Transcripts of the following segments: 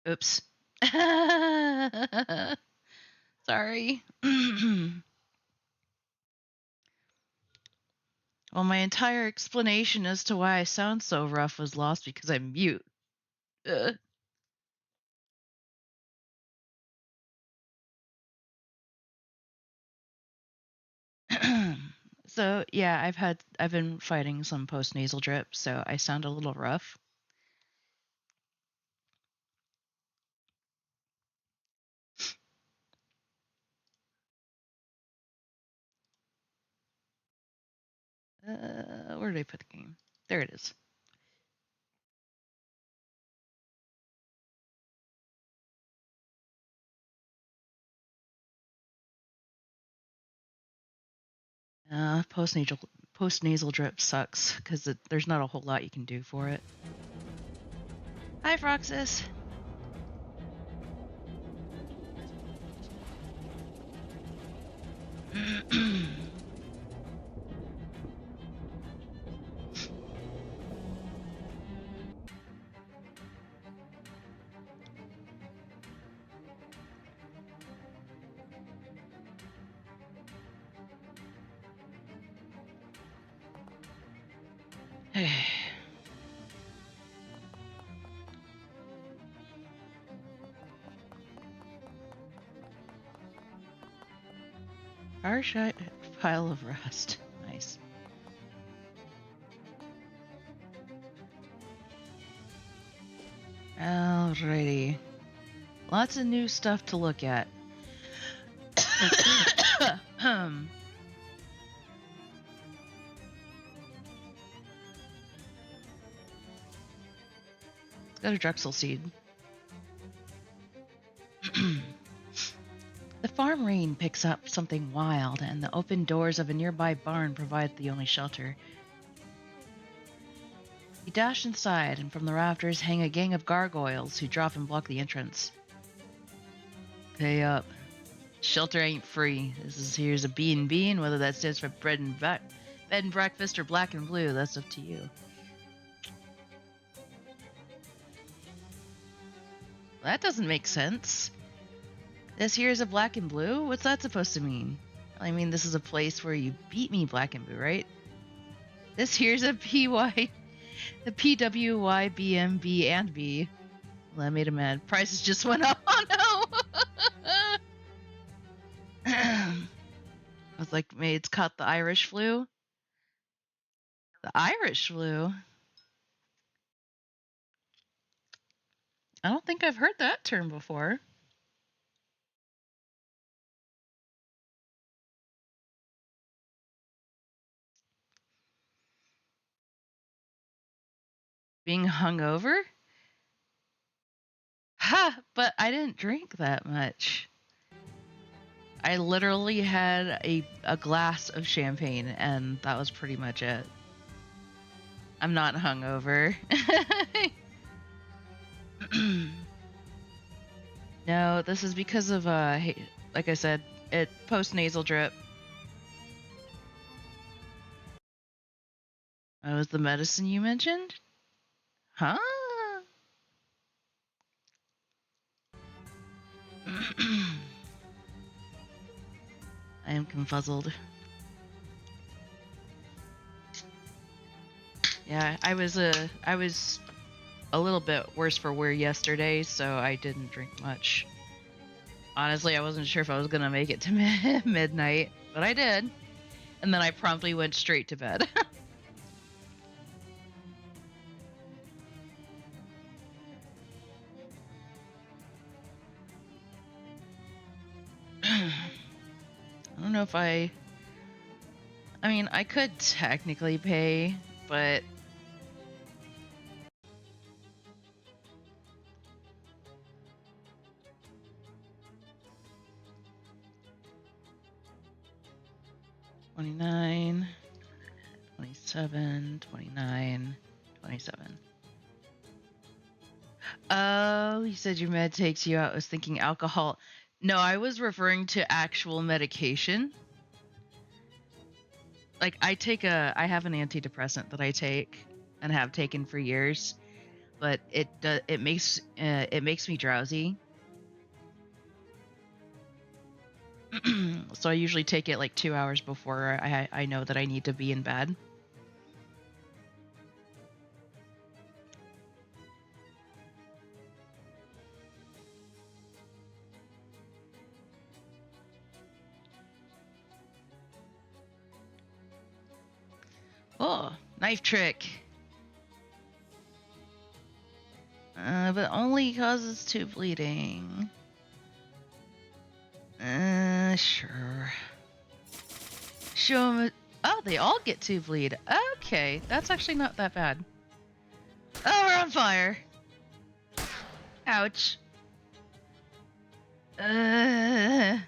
Oops. Sorry. Well, my entire explanation as to why I sound so rough was lost because I'm mute. So yeah, I've been fighting some post-nasal drip, so I sound a little rough. Where did I put the game? There it is. Post-nasal drip sucks because there's not a whole lot you can do for it. Hi, Froxus. Harsh pile of rust. Nice. Alrighty. Lots of new stuff to look at. It's got a Drexel seed. The farm rain picks up something wild, and the open doors of a nearby barn provide the only shelter. You dash inside, and from the rafters hang a gang of gargoyles who drop and block the entrance. Pay up. Shelter ain't free. Here's a B&B, and whether that stands for bed and breakfast or black and blue, that's up to you. That doesn't make sense. This here is a black and blue? What's that supposed to mean? I mean, this is a place where you beat me black and blue, right? This here's a PY, the PWYBMB and B. Well, that made him mad. Prices just went up. Oh no! I was like, it's caught the Irish flu. The Irish flu? I don't think I've heard that term before. Being hungover? Ha! But I didn't drink that much. I literally had a glass of champagne, and that was pretty much it. I'm not hungover. No, this is because of like I said, it post-nasal drip. That was the medicine you mentioned? Huh? I am confuzzled. Yeah, I was a little bit worse for wear yesterday, so I didn't drink much. Honestly, I wasn't sure if I was gonna make it to midnight, but I did. And then I promptly went straight to bed. I don't know if I mean, I could technically pay, but $29, $27, $29, $27. Oh, you said your med takes you out. I was thinking alcohol. No, I was referring to actual medication. Like I have an antidepressant that I take and have taken for years. but it makes me drowsy. So I usually take it like 2 hours before I know that I need to be in bed. Oh, knife trick. But only causes 2 bleeding. Sure. Show them. Oh, they all get 2 bleed. Okay, that's actually not that bad. Oh, we're on fire. Ouch. At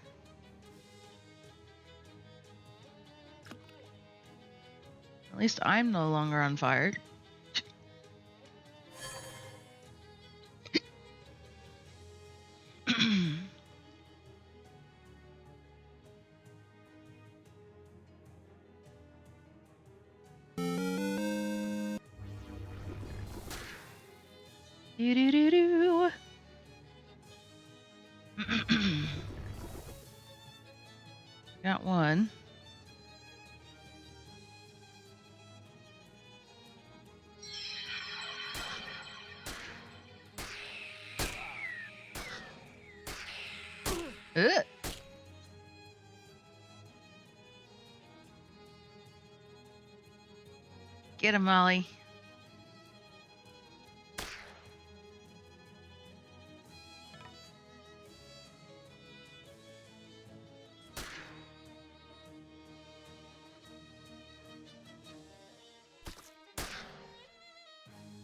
least I'm no longer on fire. Do-do-do-do. Got one. Ugh. Get him, Molly.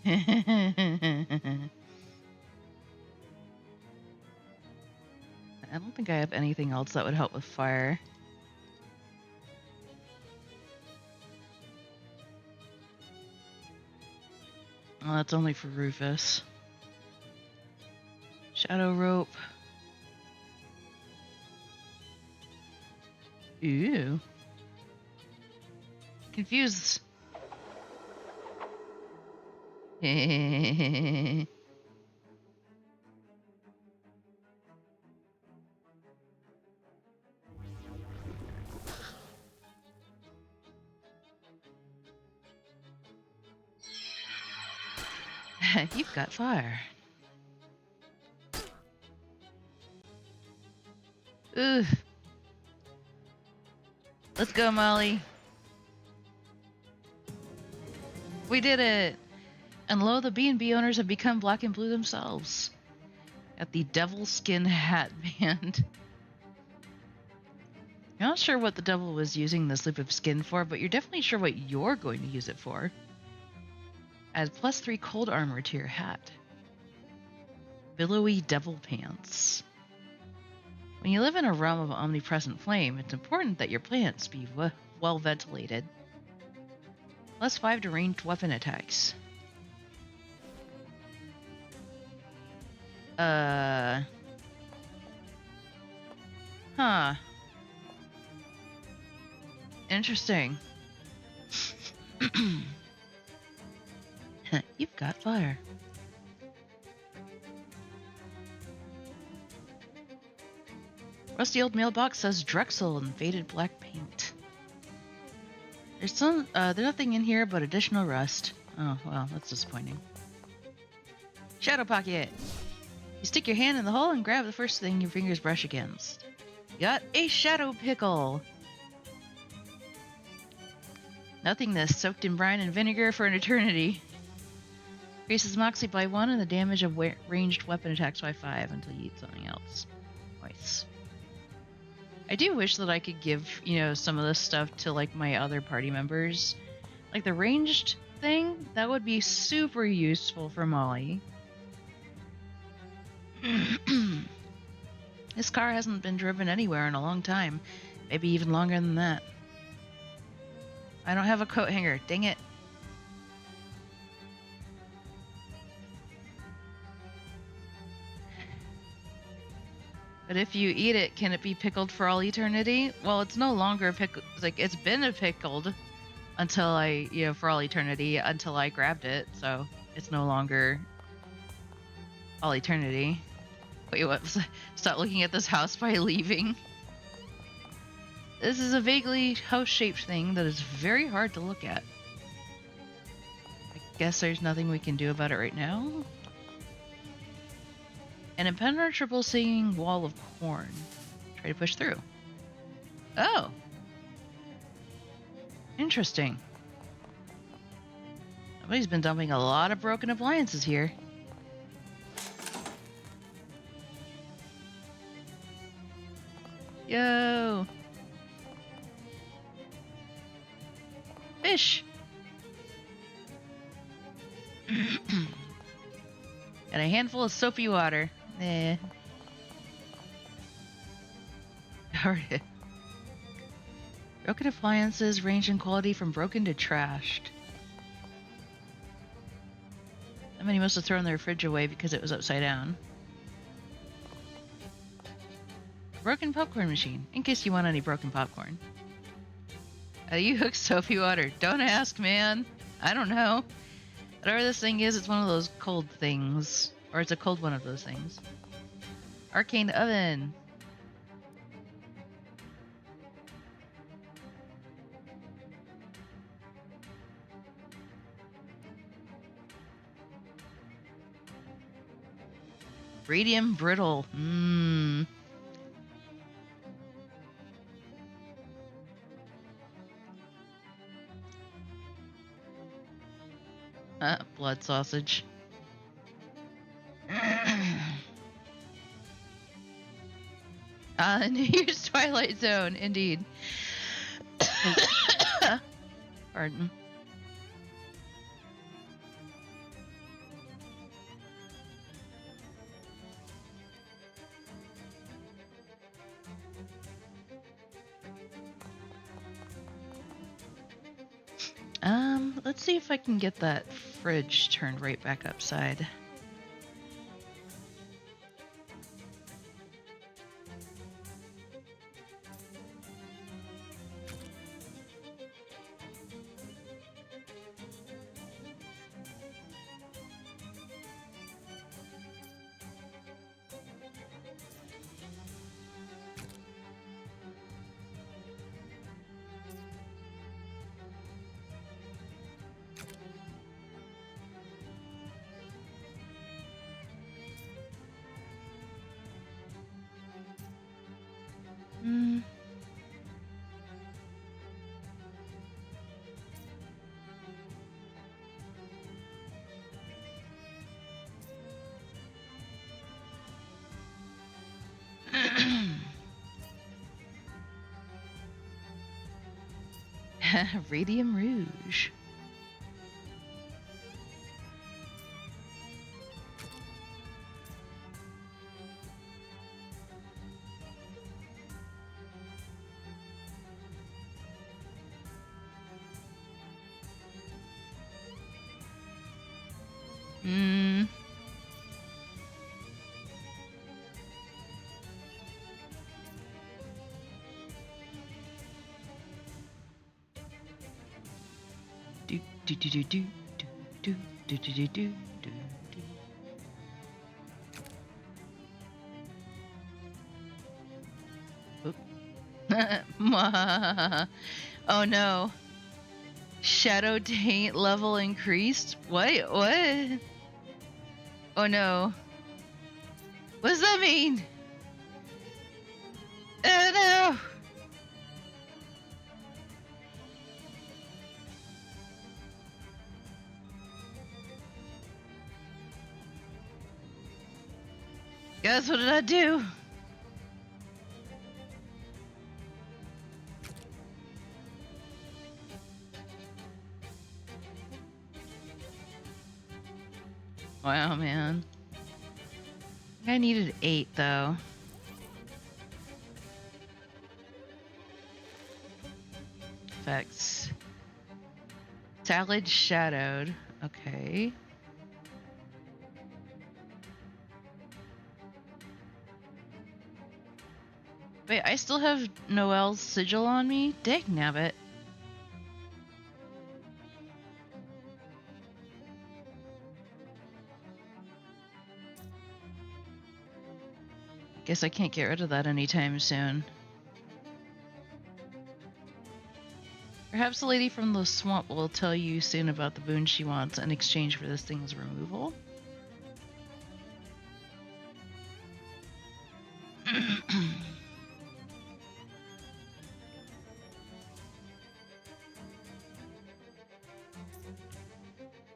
I don't think I have anything else that would help with fire. Well, that's only for Rufus. Shadow rope. Ooh. Confused. You've got fire. Ooh. Let's go, Molly. We did it! And lo, the B&B owners have become black and blue themselves. At the Devil Skin Hat Band. You're not sure what the devil was using this loop of skin for, but you're definitely sure what you're going to use it for. Add +3 cold armor to your hat. Billowy devil pants. When you live in a realm of omnipresent flame, it's important that your plants be well ventilated. +5 to ranged weapon attacks. Huh. Interesting. You've got fire. Rusty old mailbox says Drexel in faded black paint. There's nothing in here but additional rust. Oh, well, that's disappointing. Shadow pocket. You stick your hand in the hole and grab the first thing your fingers brush against. You got a shadow pickle. Nothingness soaked in brine and vinegar for an eternity. Increases Moxie by 1 and the damage of ranged weapon attacks by 5 until you eat something else. Nice. I do wish that I could give, some of this stuff to, like, my other party members. Like, the ranged thing, that would be super useful for Molly. This car hasn't been driven anywhere in a long time. Maybe even longer than that. I don't have a coat hanger. Dang it. But if you eat it, can it be pickled for all eternity? Well, it's no longer pickled. Like, it's been pickled until for all eternity until I grabbed it. So it's no longer all eternity. Wait, what? Stop looking at this house by leaving. This is a vaguely house-shaped thing that is very hard to look at. I guess there's nothing we can do about it right now. An impenetrable singing wall of corn. Try to push through. Oh. Interesting. Somebody's been dumping a lot of broken appliances here. Yo! Fish! And a handful of soapy water. Eh. Alright. Broken appliances range in quality from broken to trashed. Somebody must have thrown their fridge away because it was upside down. Broken popcorn machine, in case you want any broken popcorn. You hook soapy water. Don't ask, man. I don't know. Whatever this thing is, it's one of those cold things. Or it's a cold one of those things. Arcane oven. Radium brittle. Mmm. Blood sausage. New Year's Twilight Zone, indeed. Pardon. Let's see if I can get that fridge turned right back upside. Radium Rouge. Do do do do do do do do do do do. Oh no. Shadow taint level increased? What? What? Oh no. What does that mean? Oh no! Guys, what did I do? Wow, man. I needed 8, though. Effects. Salad shadowed. Okay. Wait, I still have Noel's sigil on me? Dag nabbit. Guess I can't get rid of that anytime soon. Perhaps the lady from the swamp will tell you soon about the boon she wants in exchange for this thing's removal.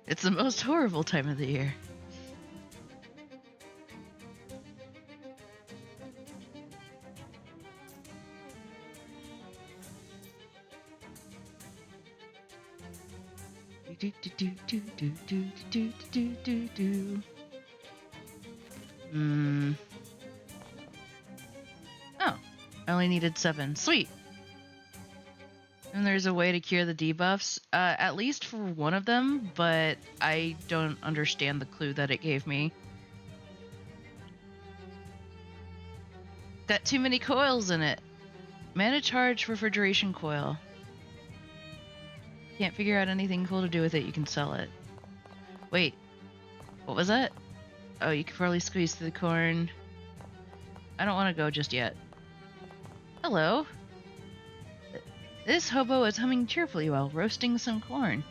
It's the most horrible time of the year. Oh, I only needed 7. Sweet. And there's a way to cure the debuffs, at least for one of them, but I don't understand the clue that it gave me. Got too many coils in it. Mana charge refrigeration coil. Can't figure out anything cool to do with it, you can sell it. Wait, what was that? Oh, you could probably squeeze through the corn. I don't want to go just yet. Hello. This hobo is humming cheerfully while roasting some corn.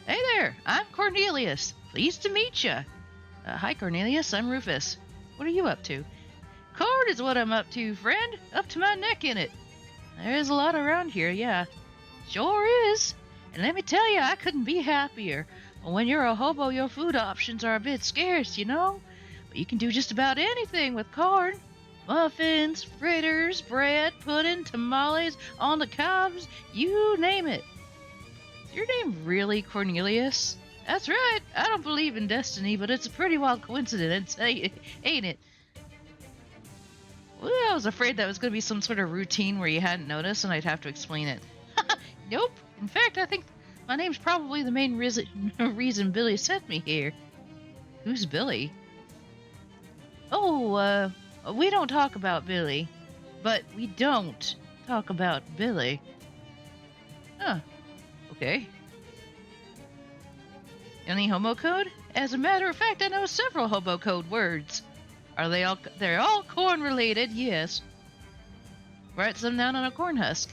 Hey there, I'm Cornelius. Pleased to meet ya. Hi Cornelius, I'm Rufus. What are you up to? Corn is what I'm up to, friend. Up to my neck in it. There's a lot around here, yeah. Sure is. And let me tell you, I couldn't be happier. When you're a hobo, your food options are a bit scarce, you know? But you can do just about anything with corn. Muffins, fritters, bread, pudding, tamales, on the cobs, you name it. Is your name really Cornelius? That's right. I don't believe in destiny, but it's a pretty wild coincidence, ain't it? Well, I was afraid that was going to be some sort of routine where you hadn't noticed and I'd have to explain it. Nope. In fact, I think my name's probably the main reason Billy sent me here. Who's Billy? Oh, we don't talk about Billy. But we don't talk about Billy. Huh. Okay. Any hobo code? As a matter of fact, I know several hobo code words. Are they all? They're all corn related, yes. Write some down on a corn husk.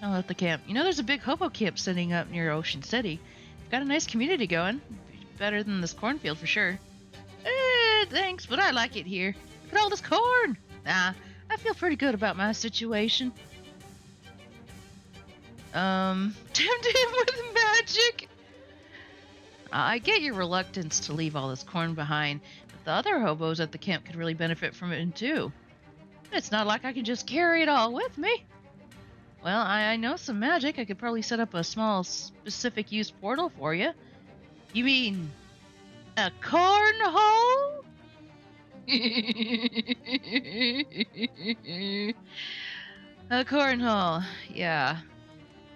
I'll at the camp. You know, there's a big hobo camp setting up near Ocean City. Got a nice community going. Better than this cornfield for sure. Thanks, but I like it here. Look at all this corn. Nah, I feel pretty good about my situation. Tempt him with magic. I get your reluctance to leave all this corn behind, but the other hobos at the camp could really benefit from it too. It's not like I can just carry it all with me. Well, I know some magic. I could probably set up a small specific use portal for you. You mean a cornhole? A cornhole, yeah.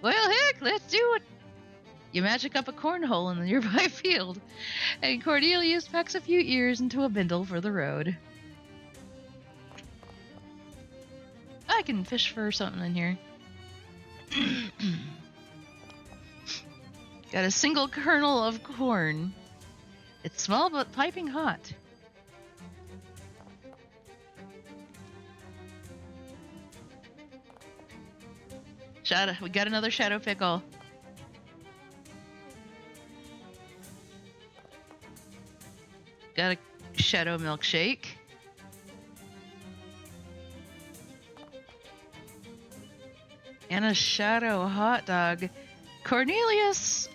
Well, heck, let's do it. You magic up a cornhole in the nearby field, and Cornelius packs a few ears into a bindle for the road. I can fish for something in here. Got a single kernel of corn. It's small but piping hot. We got another shadow pickle. Got a shadow milkshake. And a shadow hot dog. Cornelius,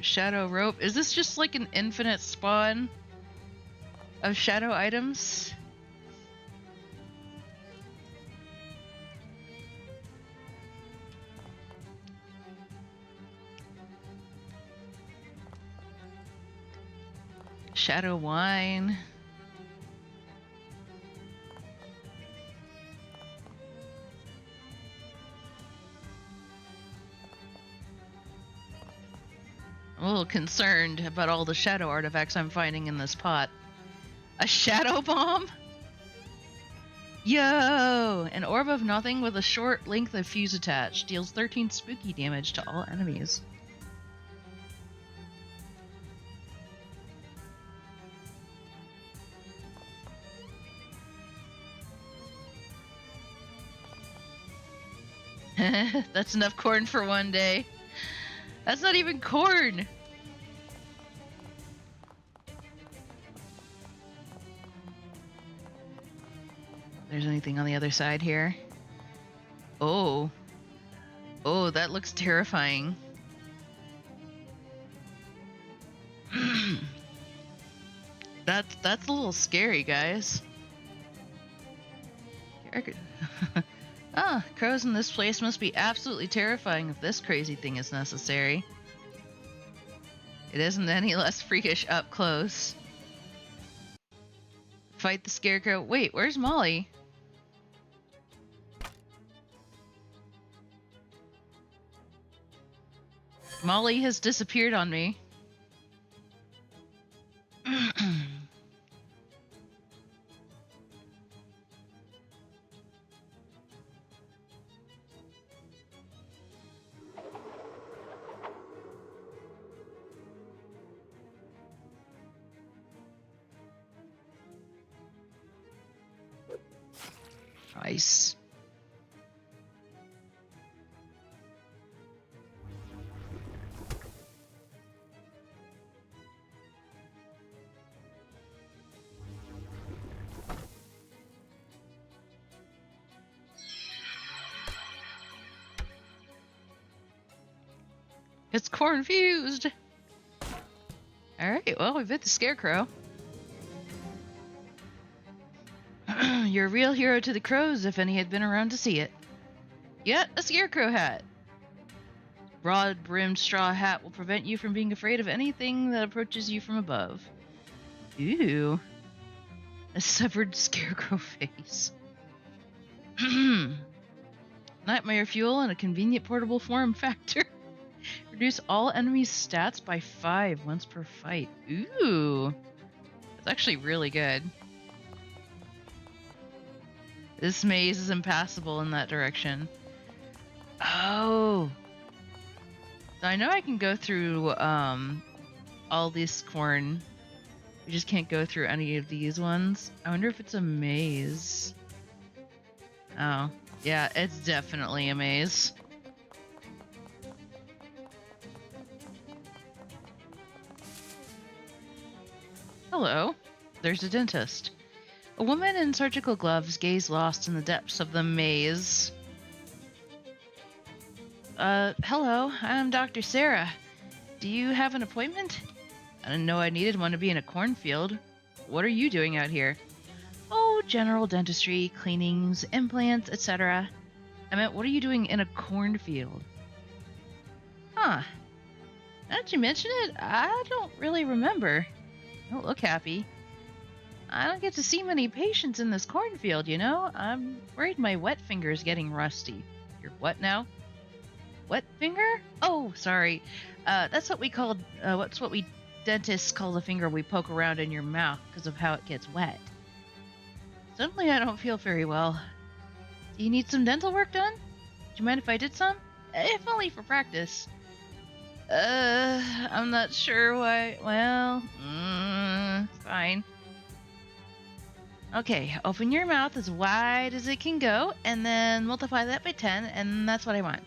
shadow rope. Is this just like an infinite spawn of shadow items? Shadow wine. I'm a little concerned about all the shadow artifacts I'm finding in this pot. A shadow bomb? Yo! An orb of nothing with a short length of fuse attached deals 13 spooky damage to all enemies. That's enough corn for one day. That's not even corn! There's anything on the other side here? Oh. Oh, that looks terrifying. That's a little scary, guys. Ah, crows in this place must be absolutely terrifying if this crazy thing is necessary. It isn't any less freakish up close. Fight the scarecrow. Wait, where's Molly? Molly has disappeared on me. Nice. It's corn-fused! Alright, well, we bit the scarecrow. You're a real hero to the crows if any had been around to see it. Yet, a scarecrow hat! Broad-brimmed straw hat will prevent you from being afraid of anything that approaches you from above. Ooh. A severed scarecrow face. Nightmare fuel and a convenient portable form factor. Reduce all enemies' stats by 5 once per fight. Ooh. That's actually really good. This maze is impassable in that direction. Oh. So I know I can go through all this corn. We just can't go through any of these ones. I wonder if it's a maze. Oh. Yeah, it's definitely a maze. Hello. There's a dentist. A woman in surgical gloves gaze lost in the depths of the maze. Hello, I'm Dr. Sarah. Do you have an appointment? I didn't know I needed one to be in a cornfield. What are you doing out here? Oh, general dentistry, cleanings, implants, etc. I meant, what are you doing in a cornfield? Huh. Now that you mention it, I don't really remember. You don't look happy. I don't get to see many patients in this cornfield, you know? I'm worried my wet finger's getting rusty. Your what now? Wet finger? Oh, sorry. That's what we call, what's what we dentists call the finger we poke around in your mouth because of how it gets wet. Suddenly I don't feel very well. Do you need some dental work done? Do you mind if I did some? If only for practice. I'm not sure why. Well, fine. Okay, open your mouth as wide as it can go, and then multiply that by 10, and that's what I want.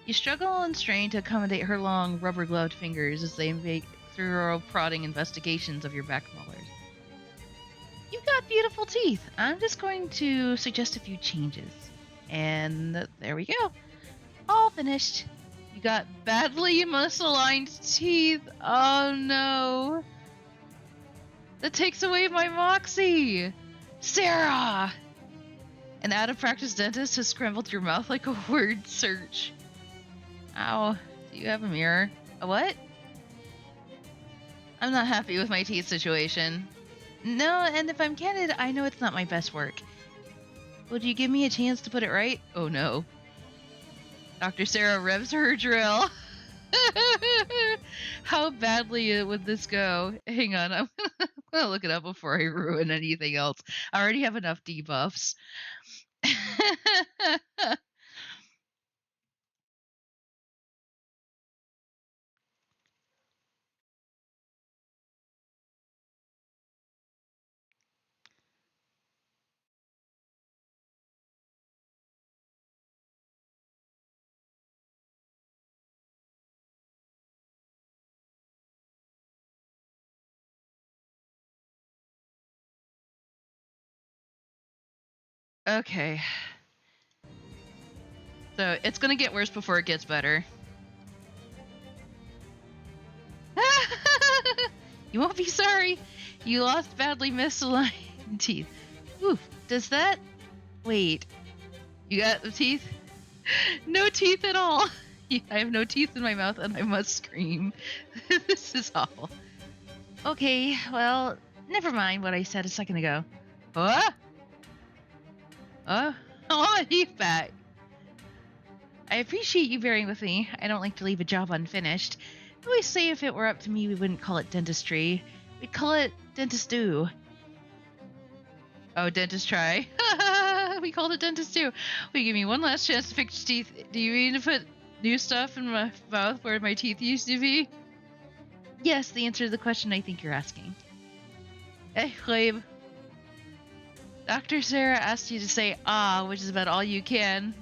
You struggle and strain to accommodate her long, rubber-gloved fingers as they make thorough prodding investigations of your back molars. You've got beautiful teeth. I'm just going to suggest a few changes. And there we go. All finished. You got badly misaligned teeth. Oh no. That takes away my moxie! Sarah! An out-of-practice dentist has scrambled your mouth like a word search. Ow. Do you have a mirror? A what? I'm not happy with my teeth situation. No, and if I'm candid, I know it's not my best work. Would you give me a chance to put it right? Oh no. Dr. Sarah revs her drill. How badly would this go? Hang on, I'm gonna look it up before I ruin anything else. I already have enough debuffs. Okay. So it's gonna get worse before it gets better. You won't be sorry. You lost badly misaligned teeth. Ooh, does that... Wait. You got the teeth? No teeth at all. Yeah, I have no teeth in my mouth and I must scream. This is awful. Okay, well, never mind what I said a second ago. What? I want my teeth back. I appreciate you bearing with me. I don't like to leave a job unfinished. I always say if it were up to me, we wouldn't call it dentistry. We'd call it dentist-do. Oh, dentist try. We called it dentist do. Will you give me one last chance to fix your teeth? Do you mean to put new stuff in my mouth where my teeth used to be? Yes, the answer to the question I think you're asking. Hey, Cleve. Dr. Sarah asked you to say which is about all you can.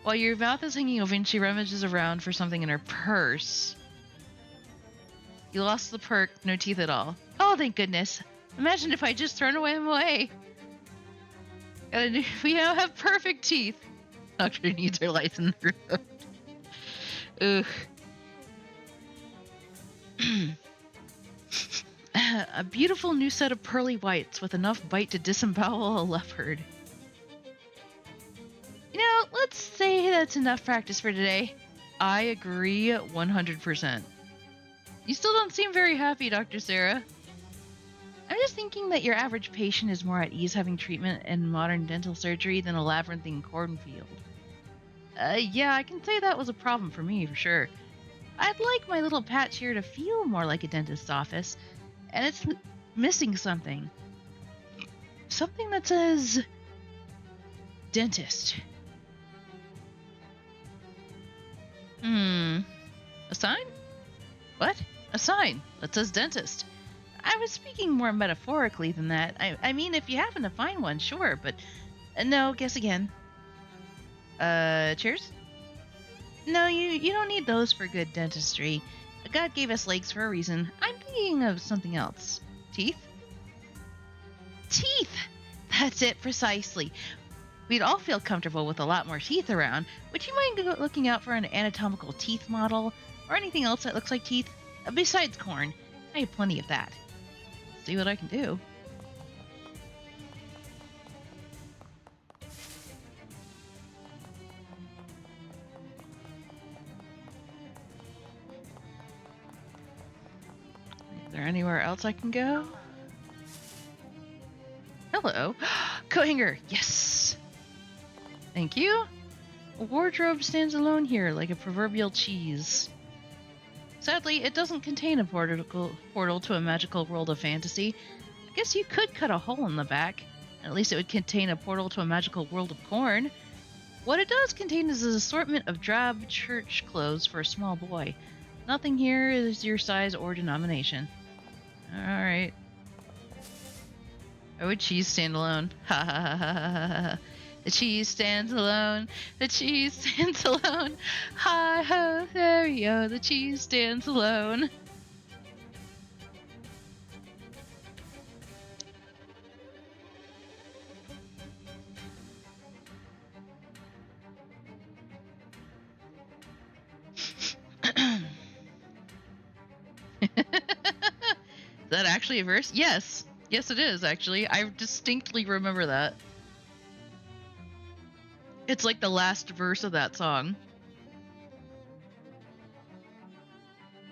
While your mouth is hanging open, she rummages around for something in her purse. You lost the perk, no teeth at all. Oh, thank goodness. Imagine if I just thrown them away. And we now have perfect teeth. Doctor needs her license revoked. Ugh. A beautiful new set of pearly whites with enough bite to disembowel a leopard. You know, let's say that's enough practice for today. I agree 100%. You still don't seem very happy, Dr. Sarah. I'm just thinking that your average patient is more at ease having treatment in modern dental surgery than a labyrinthine cornfield. Yeah, I can say that was a problem for me, for sure. I'd like my little patch here to feel more like a dentist's office, and it's missing something. Something that says... dentist. A sign? What? A sign that says dentist. I was speaking more metaphorically than that. I mean, if you happen to find one, sure, but... no, guess again. Cheers? No, you don't need those for good dentistry. God gave us legs for a reason. I'm thinking of something else. Teeth? Teeth! That's it, precisely. We'd all feel comfortable with a lot more teeth around. Would you mind looking out for an anatomical teeth model? Or anything else that looks like teeth? Besides corn. I have plenty of that. See what I can do. Is there anywhere else I can go? Hello. Coat hanger. Yes. Thank you. A wardrobe stands alone here like a proverbial cheese. Sadly, it doesn't contain a portal to a magical world of fantasy. I guess you could cut a hole in the back. At least it would contain a portal to a magical world of corn. What it does contain is an assortment of drab church clothes for a small boy. Nothing here is your size or denomination. Alright. Why would cheese stand alone? Ha ha ha ha ha ha. The cheese stands alone. The cheese stands alone. Hi ho, there you go. The cheese stands alone. Is that actually a verse? Yes. Yes, it is, actually. I distinctly remember that. It's like the last verse of that song.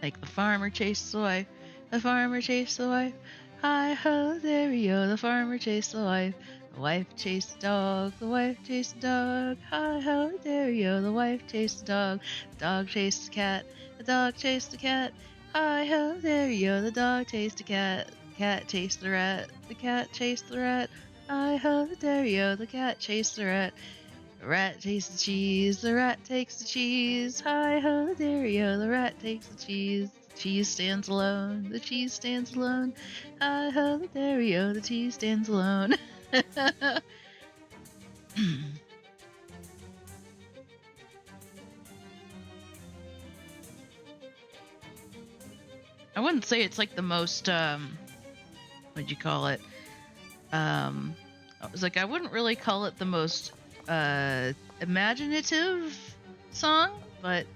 Like, the farmer chased the wife. The farmer chased the wife. Hi ho, there we go. The farmer chased the wife. The wife chased the dog. The wife chased the dog. Hi ho, there we go. The wife chased the dog. The dog chased the cat. The dog chased the cat. Hi ho, there we go. The dog chased the cat. cat chased the rat. The cat chased the rat. I ho the dairy-o, the cat chased the rat. The rat takes the cheese, the rat takes the cheese. Hi ho the dairy-o, the rat takes the cheese. The cheese stands alone, the cheese stands alone. Hi ho the dairy-o, the cheese stands alone. I wouldn't say it's like the most what'd you call it? I was like, I wouldn't really call it the most imaginative song, but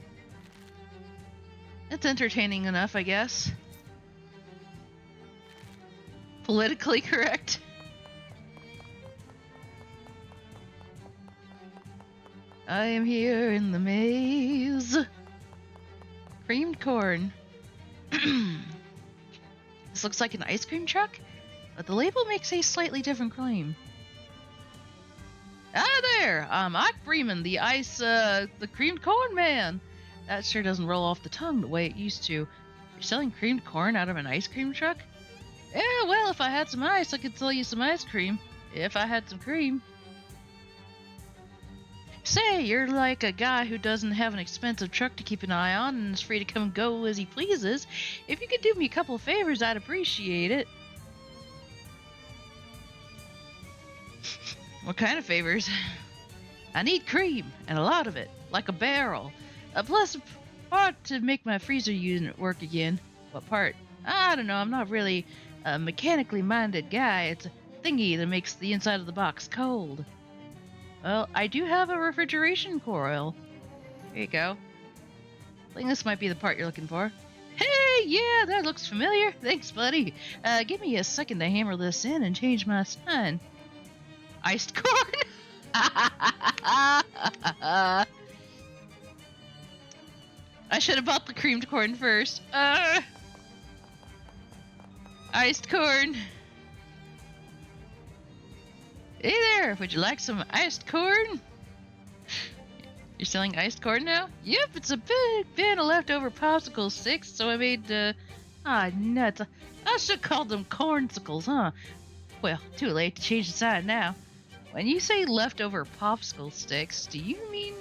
it's entertaining enough, I guess. Politically correct. I am here in the maze. Creamed corn. This looks like an ice cream truck, but the label makes a slightly different claim. Ah there! Ike Bremen, the creamed corn man. That sure doesn't roll off the tongue the way it used to. You're selling creamed corn out of an ice cream truck? Yeah, well, if I had some ice, I could sell you some ice cream. If I had some cream. Say, you're like a guy who doesn't have an expensive truck to keep an eye on and is free to come and go as he pleases. If you could do me a couple of favors, I'd appreciate it. What kind of favors? I need cream, and a lot of it, like a barrel. Plus a part to make my freezer unit work again. What part? I don't know, I'm not really a mechanically minded guy. It's a thingy that makes the inside of the box cold. Well, I do have a refrigeration coil. Here you go. I think this might be the part you're looking for. Hey, yeah, that looks familiar. Thanks, buddy. Give me a second to hammer this in and change my sign. Iced corn? I should have bought the creamed corn first. Iced corn. Hey there, would you like some iced corn? You're selling iced corn now? Yep, it's a big bin of leftover popsicle sticks, so I made, nuts. I should call them cornsicles, huh? Well, too late to change the sign now. When you say leftover popsicle sticks, do you mean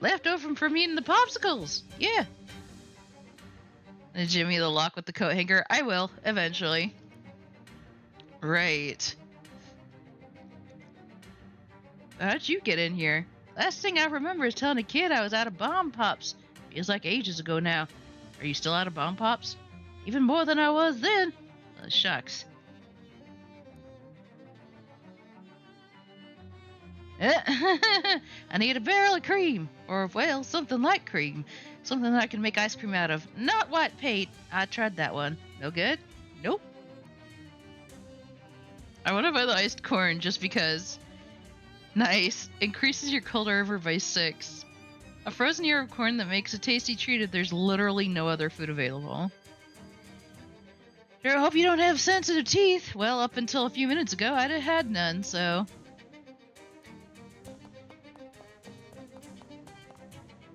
leftover from eating the popsicles? Yeah. And Jimmy the lock with the coat hanger? I will, eventually. Right. How'd you get in here? Last thing I remember is telling a kid I was out of bomb pops. Feels like ages ago now. Are you still out of bomb pops? Even more than I was then. Shucks. I need a barrel of cream. Or, well, something like cream. Something that I can make ice cream out of. Not white paint. I tried that one. No good? Nope. I want to buy the iced corn just because. Nice. Increases your cold river by 6. A frozen ear of corn that makes a tasty treat if there's literally no other food available. Sure, I hope you don't have sensitive teeth. Well, up until a few minutes ago, I'd have had none, so.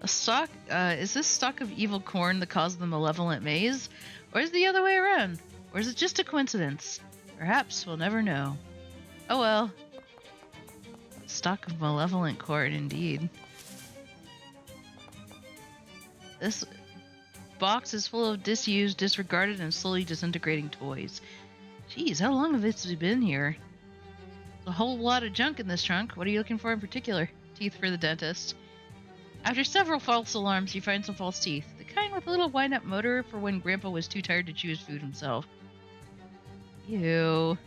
A stalk? Is this stalk of evil corn the cause of the malevolent maze? Or is it the other way around? Or is it just a coincidence? Perhaps we'll never know. Oh well. Stalk of malevolent corn, indeed. This box is full of disused, disregarded, and slowly disintegrating toys. Jeez, how long have this been here? There's a whole lot of junk in this trunk. What are you looking for in particular? Teeth for the dentist. After several false alarms, you find some false teeth. The kind with a little wind-up motor for when Grandpa was too tired to chew his food himself. Ew.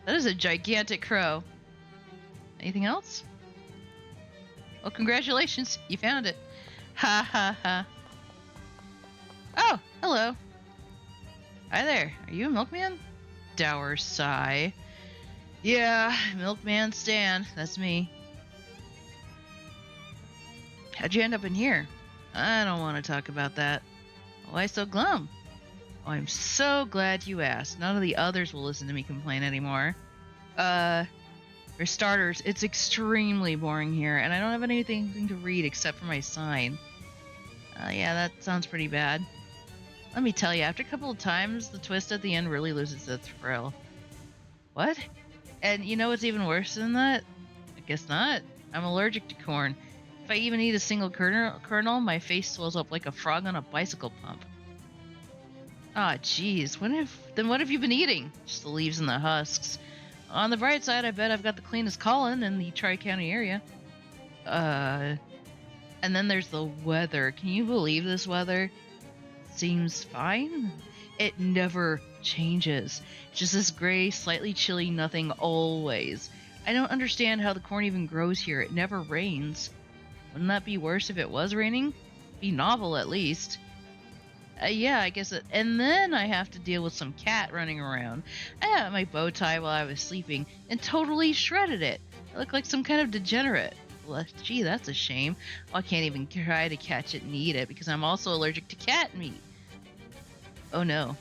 That is a gigantic crow. Anything else? Well, congratulations. You found it. Ha ha ha. Oh, hello. Hi there. Are you a milkman? Dour sigh. Yeah, milkman Stan. That's me. How'd you end up in here? I don't want to talk about that. Why so glum? Oh, I'm so glad you asked. None of the others will listen to me complain anymore. For starters, it's extremely boring here, and I don't have anything to read except for my sign. Yeah, that sounds pretty bad. Let me tell you, after a couple of times, the twist at the end really loses its thrill. What? And you know what's even worse than that? I guess not. I'm allergic to corn. If I even eat a single kernel, my face swells up like a frog on a bicycle pump. Ah, geez. Then what have you been eating? Just the leaves and the husks. On the bright side, I bet I've got the cleanest colon in the Tri-County area. And then there's the weather. Can you believe this weather? Seems fine. It never changes. It's just this gray, slightly chilly nothing always. I don't understand how the corn even grows here. It never rains. Wouldn't that be worse if it was raining? Be novel at least. Yeah, I guess and then I have to deal with some cat running around. I had my bow tie while I was sleeping and totally shredded it. I look like some kind of degenerate. Well, gee, that's a shame. Well, I can't even try to catch it and eat it because I'm also allergic to cat meat. Oh no.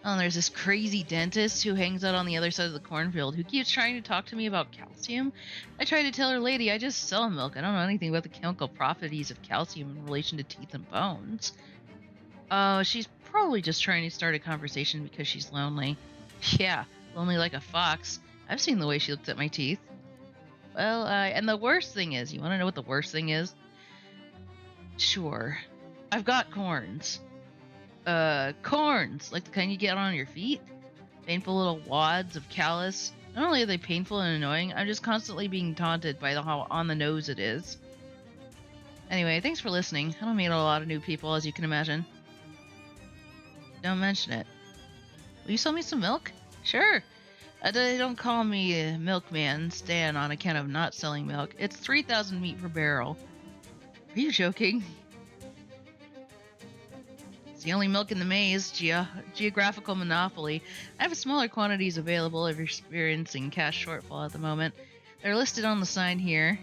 Oh, and there's this crazy dentist who hangs out on the other side of the cornfield who keeps trying to talk to me about calcium. I tried to tell her, lady, I just sell milk. I don't know anything about the chemical properties of calcium in relation to teeth and bones. Oh, she's probably just trying to start a conversation because she's lonely. Yeah, lonely like a fox. I've seen the way she looks at my teeth. Well, and the worst thing is, you want to know what the worst thing is? Sure. I've got corns. Corns, like the kind you get on your feet. Painful little wads of callus. Not only are they painful and annoying, I'm just constantly being taunted by how on the nose it is. Anyway, thanks for listening. I don't meet a lot of new people, as you can imagine. Don't mention it. Will you sell me some milk? Sure. They don't call me Milkman Stan on account of not selling milk. It's 3,000 meat per barrel. Are you joking? It's the only milk in the maze. Geographical monopoly. I have smaller quantities available if you're experiencing cash shortfall at the moment. They're listed on the sign here.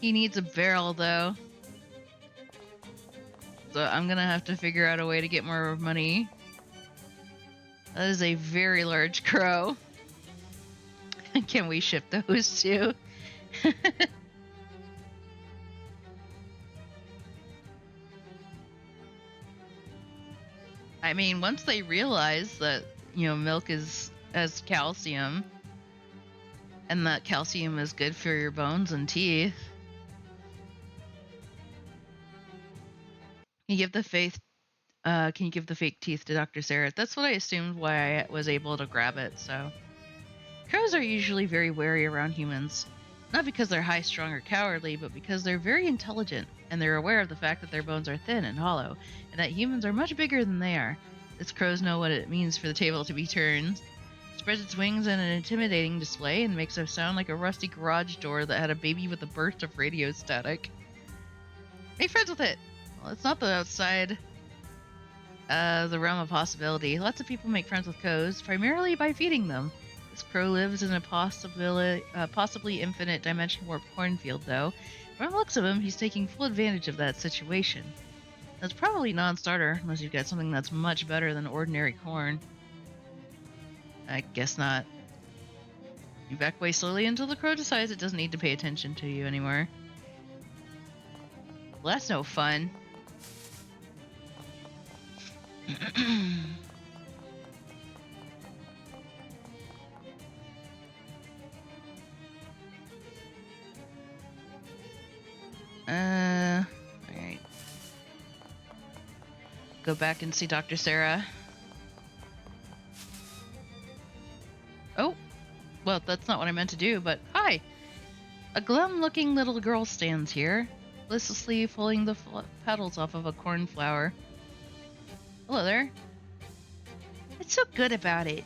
He needs a barrel, though. So I'm gonna have to figure out a way to get more money. That is a very large crow. Can we ship those too? I mean, once they realize that, milk has calcium, and that calcium is good for your bones and teeth. Can you give the fake teeth to Dr. Sarah? That's what I assumed why I was able to grab it, so. Crows are usually very wary around humans. Not because they're high strung or cowardly, but because they're very intelligent, and they're aware of the fact that their bones are thin and hollow, and that humans are much bigger than they are. These crows know what it means for the table to be turned. It spreads its wings in an intimidating display and makes a sound like a rusty garage door that had a baby with a burst of radio static. Make friends with it! Well, it's not the outside the realm of possibility. Lots of people make friends with crows, primarily by feeding them. This crow lives in a possibly infinite dimension warp cornfield, though. From the looks of him, he's taking full advantage of that situation. That's probably non-starter, unless you've got something that's much better than ordinary corn. I guess not. You back away slowly until the crow decides it doesn't need to pay attention to you anymore. Well, that's no fun. Alright. Go back and see Dr. Sarah. Oh, well, that's not what I meant to do, but hi! A glum-looking little girl stands here, listlessly pulling the petals off of a cornflower. Hello there. What's so good about it?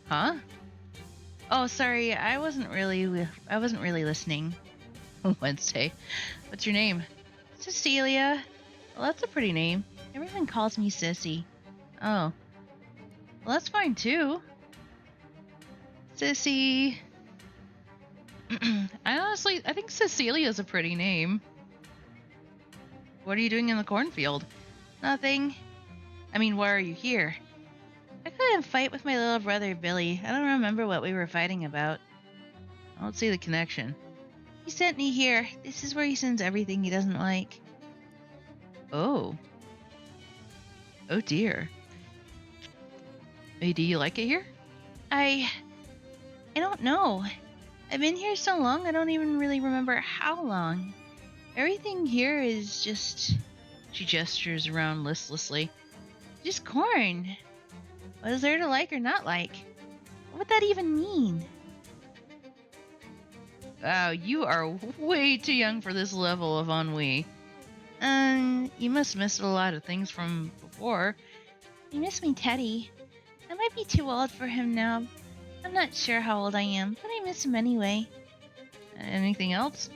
Huh? Oh, sorry, I wasn't really listening. Wednesday. What's your name? Cecilia. Well, that's a pretty name. Everyone calls me Sissy. Oh. Well, that's fine too. Sissy. I think Cecilia's a pretty name. What are you doing in the cornfield? Nothing. I mean, why are you here? I couldn't fight with my little brother Billy. I don't remember what we were fighting about. I don't see the connection. He sent me here. This is where he sends everything he doesn't like. Oh. Oh dear. Hey, do you like it here? I don't know. I've been here so long I don't even really remember how long. Everything here is just... She gestures around listlessly. Just corn. What is there to like or not like? What would that even mean? Wow, you are way too young for this level of ennui. You must miss a lot of things from before. I miss my Teddy. I might be too old for him now. I'm not sure how old I am, but I miss him anyway. Anything else?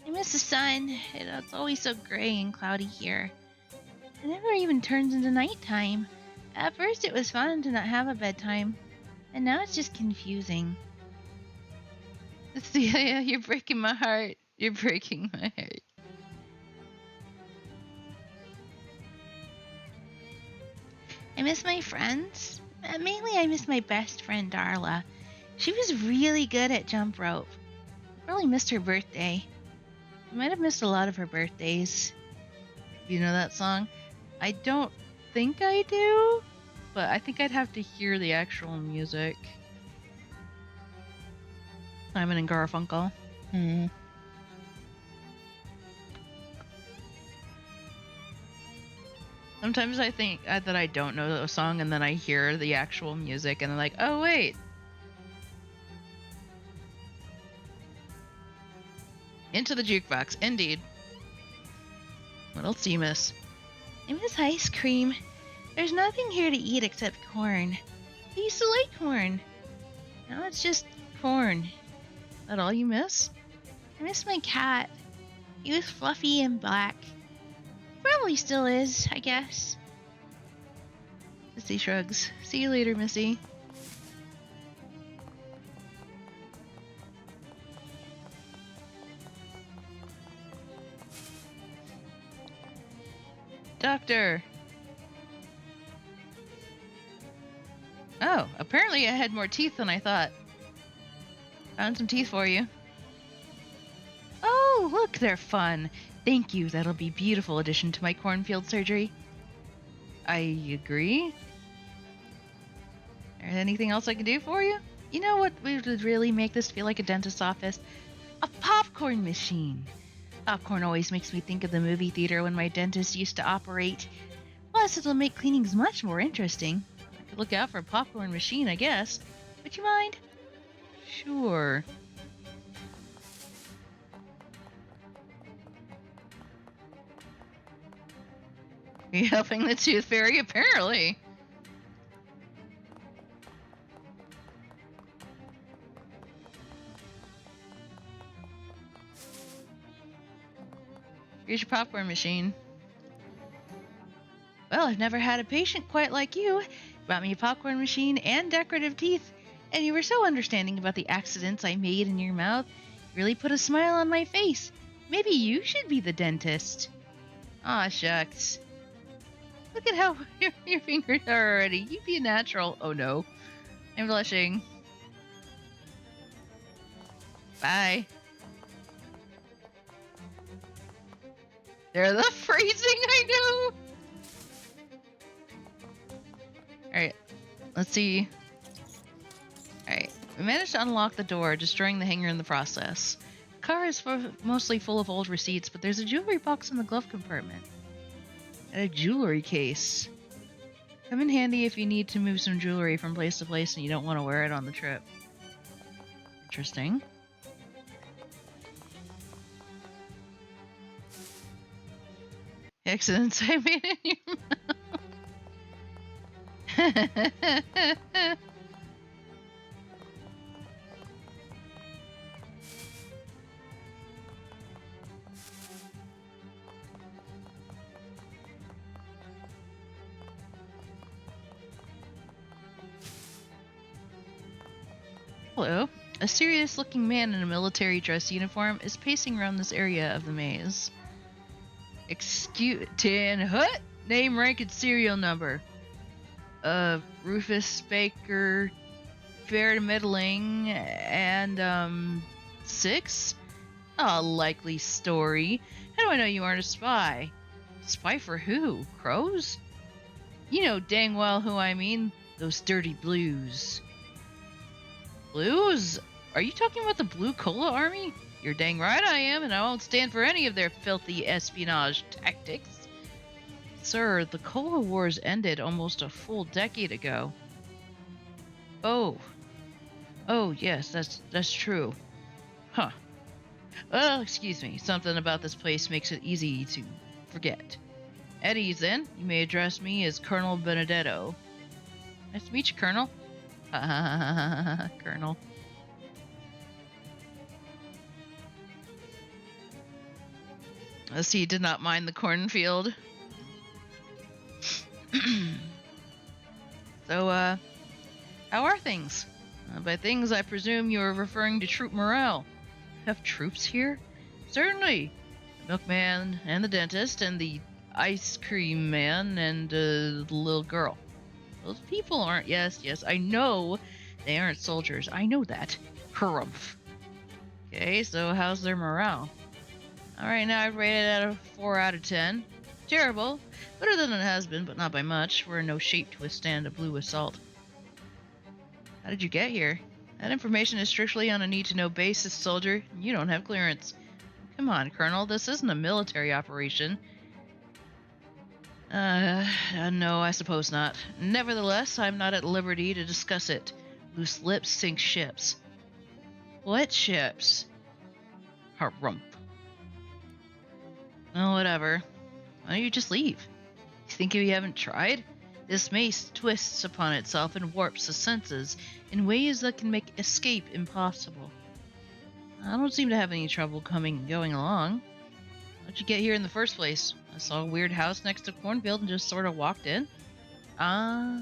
I miss the sun. It's always so gray and cloudy here. It never even turns into nighttime. At first it was fun to not have a bedtime, and now it's just confusing. Yeah, you're breaking my heart. You're breaking my heart. I miss my friends. Mainly I miss my best friend Darla. She was really good at jump rope. I really missed her birthday. I might have missed a lot of her birthdays. You know that song? I don't think I do, but I think I'd have to hear the actual music. Simon and Garfunkel. Sometimes I think that I don't know the song, and then I hear the actual music, and I'm like, oh wait. Into the jukebox, indeed. What else do you miss? I miss ice cream. There's nothing here to eat except corn. I used to like corn. Now it's just corn. Is that all you miss? I miss my cat. He was fluffy and black. Probably still is, I guess. Missy shrugs. See you later, Missy. Doctor! Oh, apparently I had more teeth than I thought. Found some teeth for you. Oh, look, they're fun. Thank you, that'll be a beautiful addition to my cornfield surgery. I agree. Is there anything else I can do for you? You know what would really make this feel like a dentist's office? A popcorn machine. Popcorn always makes me think of the movie theater when my dentist used to operate. Plus, it'll make cleanings much more interesting. I could look out for a popcorn machine, I guess. Would you mind? Sure. Are you helping the tooth fairy? Apparently. Here's your popcorn machine. Well, I've never had a patient quite like you. You brought me a popcorn machine and decorative teeth, and you were so understanding about the accidents I made in your mouth. You really put a smile on my face. Maybe you should be the dentist. Aw, shucks. Look at how your fingers are already. You'd be a natural. Oh no. I'm blushing. Bye. They're the phrasing I know. Alright, let's see. Alright, we managed to unlock the door, destroying the hanger in the process. The car is mostly full of old receipts, but there's a jewelry box in the glove compartment. And a jewelry case. Come in handy if you need to move some jewelry from place to place and you don't want to wear it on the trip. Interesting. Accidents I made in your mouth. Hello. A serious-looking man in a military dress uniform is pacing around this area of the maze. Excuse... Tin Hut? Name, rank, and serial number. Rufus Baker, fair to middling, and, 6? A likely story. How do I know you aren't a spy? Spy for who? Crows? You know dang well who I mean. Those dirty blues. Blues? Are you talking about the Blue Cola Army? You're dang right I am, and I won't stand for any of their filthy espionage tactics. Sir, the Cola Wars ended almost a full decade ago. Oh. Oh, yes, that's true. Huh. Well, excuse me. Something about this place makes it easy to forget. At ease, then. You may address me as Colonel Benedetto. Nice to meet you, Colonel. Colonel. He did not mind the cornfield. So, how are things? By things, I presume you are referring to troop morale. Have troops here? Certainly. The milkman and the dentist and the ice cream man and the little girl. Those people aren't. Yes, I know they aren't soldiers. I know that. Harumph. Okay, so how's their morale? Alright, now I'd rate it at a 4 out of 10. Terrible. Better than it has been, but not by much. We're in no shape to withstand a blue assault. How did you get here? That information is strictly on a need-to-know basis, soldier. You don't have clearance. Come on, Colonel. This isn't a military operation. No, I suppose not. Nevertheless, I'm not at liberty to discuss it. Loose lips sink ships. What ships? Harump. Oh, whatever. Why don't you just leave? You think you haven't tried? This mace twists upon itself and warps the senses in ways that can make escape impossible. I don't seem to have any trouble going along. How'd you get here in the first place? I saw a weird house next to cornfield and just sort of walked in. Ah,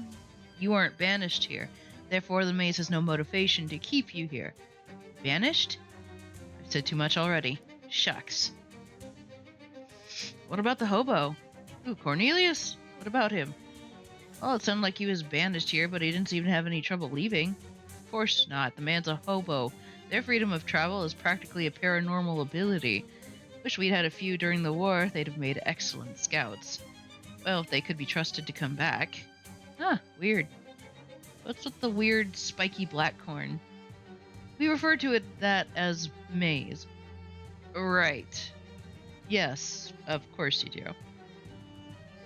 you weren't banished here. Therefore, the maze has no motivation to keep you here. Banished? I've said too much already. Shucks. What about the hobo? Ooh, Cornelius? What about him? Well, it sounded like he was banished here, but he didn't seem to have any trouble leaving. Of course not. The man's a hobo. Their freedom of travel is practically a paranormal ability. Wish we'd had a few during the war. They'd have made excellent scouts. Well, if they could be trusted to come back. Huh, weird. What's with the weird spiky black corn? We refer to it that as maize. Right. Yes, of course you do.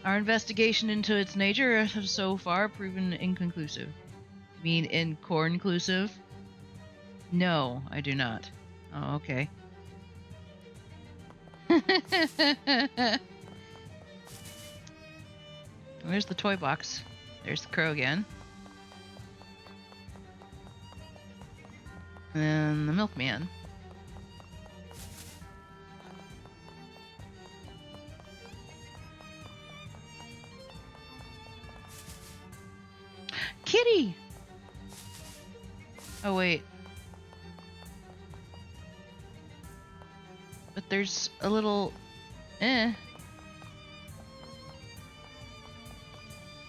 Our investigation into its nature has so far proven inconclusive. You mean incornclusive? No, I do not. Oh, okay. Where's the toy box? There's the crow again. And the milkman. Kitty! Oh, wait. But there's a little...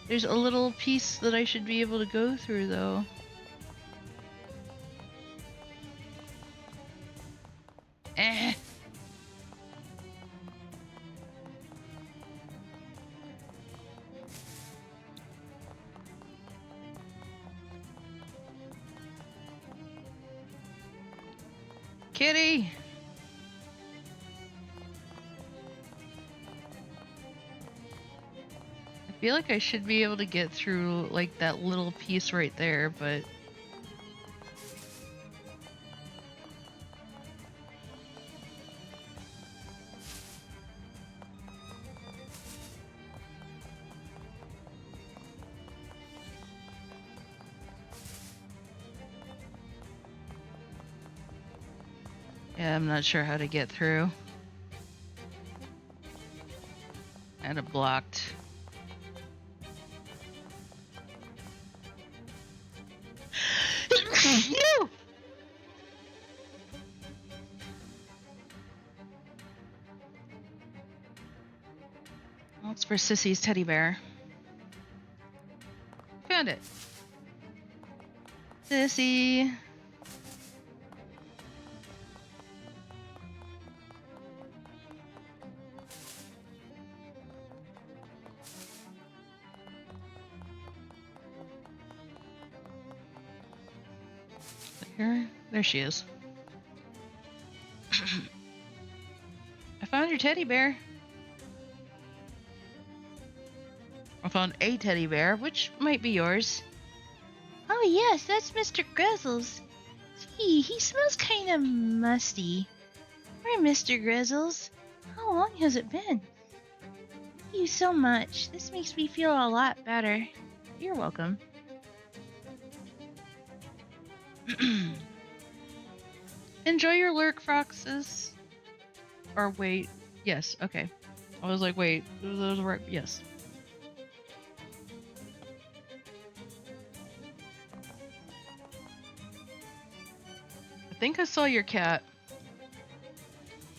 There's a little piece that I should be able to go through, though. Kitty! I feel like I should be able to get through, like, that little piece right there, but... yeah, I'm not sure how to get through. And it blocked. You! That's for Sissy's teddy bear. Found it. Sissy. Here, there she is. I found your teddy bear. I found a teddy bear, which might be yours. Oh yes, that's Mr. Grizzles. Gee, he smells kind of musty. Hi, Mr. Grizzles. How long has it been? Thank you so much. This makes me feel a lot better. You're welcome. Enjoy your lurk, Froxes. Or wait, yes, okay. I was like, wait, those right? Yes. I think I saw your cat.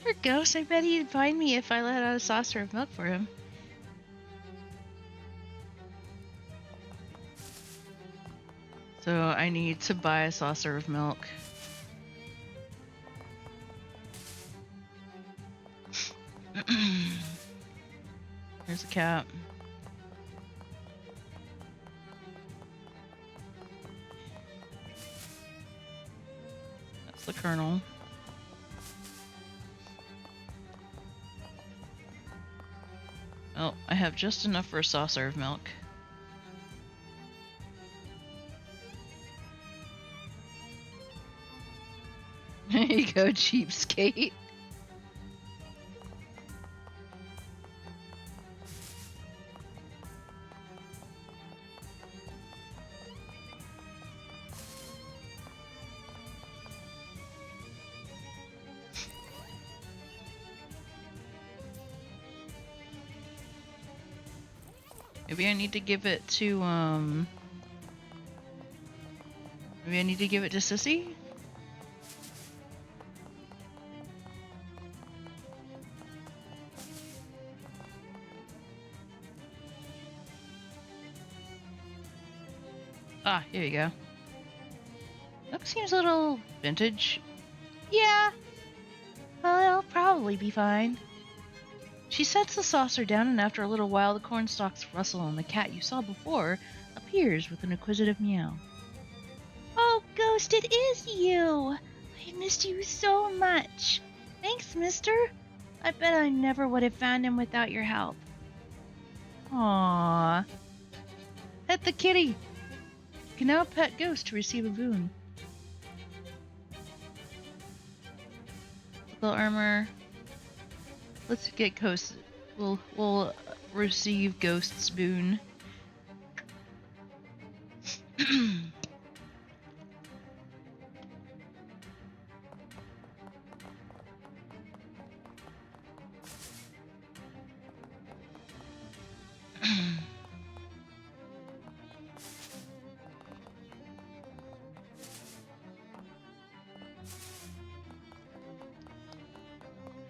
Poor ghost, I bet he'd find me if I let out a saucer of milk for him. So I need to buy a saucer of milk. There's a cat. That's the Colonel. Oh, I have just enough for a saucer of milk. There you go, cheapskate. Maybe I need to give it to, maybe I need to give it to Sissy? Ah, here you go. That seems a little vintage. Yeah. Well, it'll probably be fine. She sets the saucer down, and after a little while, the corn stalks rustle, and the cat you saw before appears with an inquisitive meow. Oh, Ghost, it is you! I missed you so much. Thanks, mister. I bet I never would have found him without your help. Aww. Pet the kitty! You can now pet Ghost to receive a boon. Little armor. Let's get Ghost. We'll receive Ghost's boon.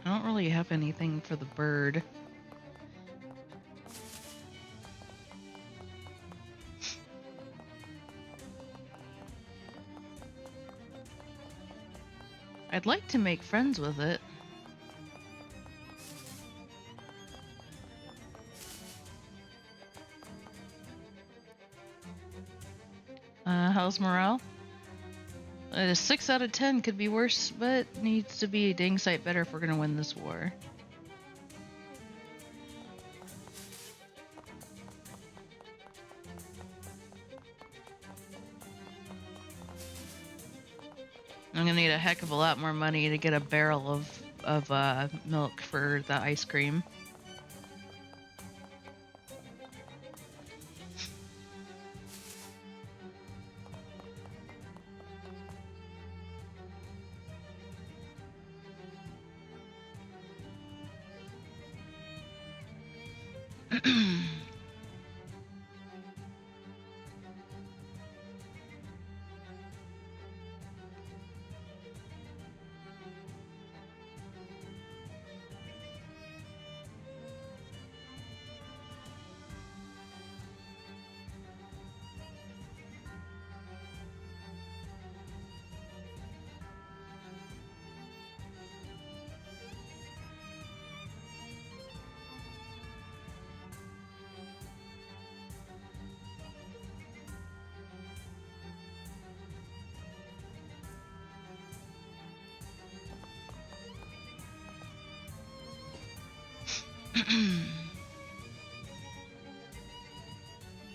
I don't really have anything for the bird. I'd like to make friends with it. How's morale? A 6 out of 10 could be worse, but needs to be a dang sight better if we're gonna win this war. I'm gonna need a heck of a lot more money to get a barrel of milk for the ice cream.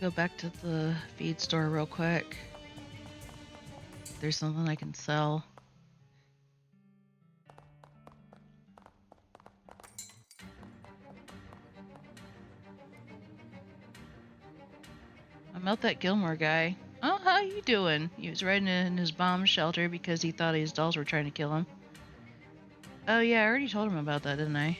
Go back to the feed store real quick. There's something I can sell. I met that Gilmore guy. Oh, how you doing? He was riding in his bomb shelter because he thought his dolls were trying to kill him. Oh yeah, I already told him about that, didn't I?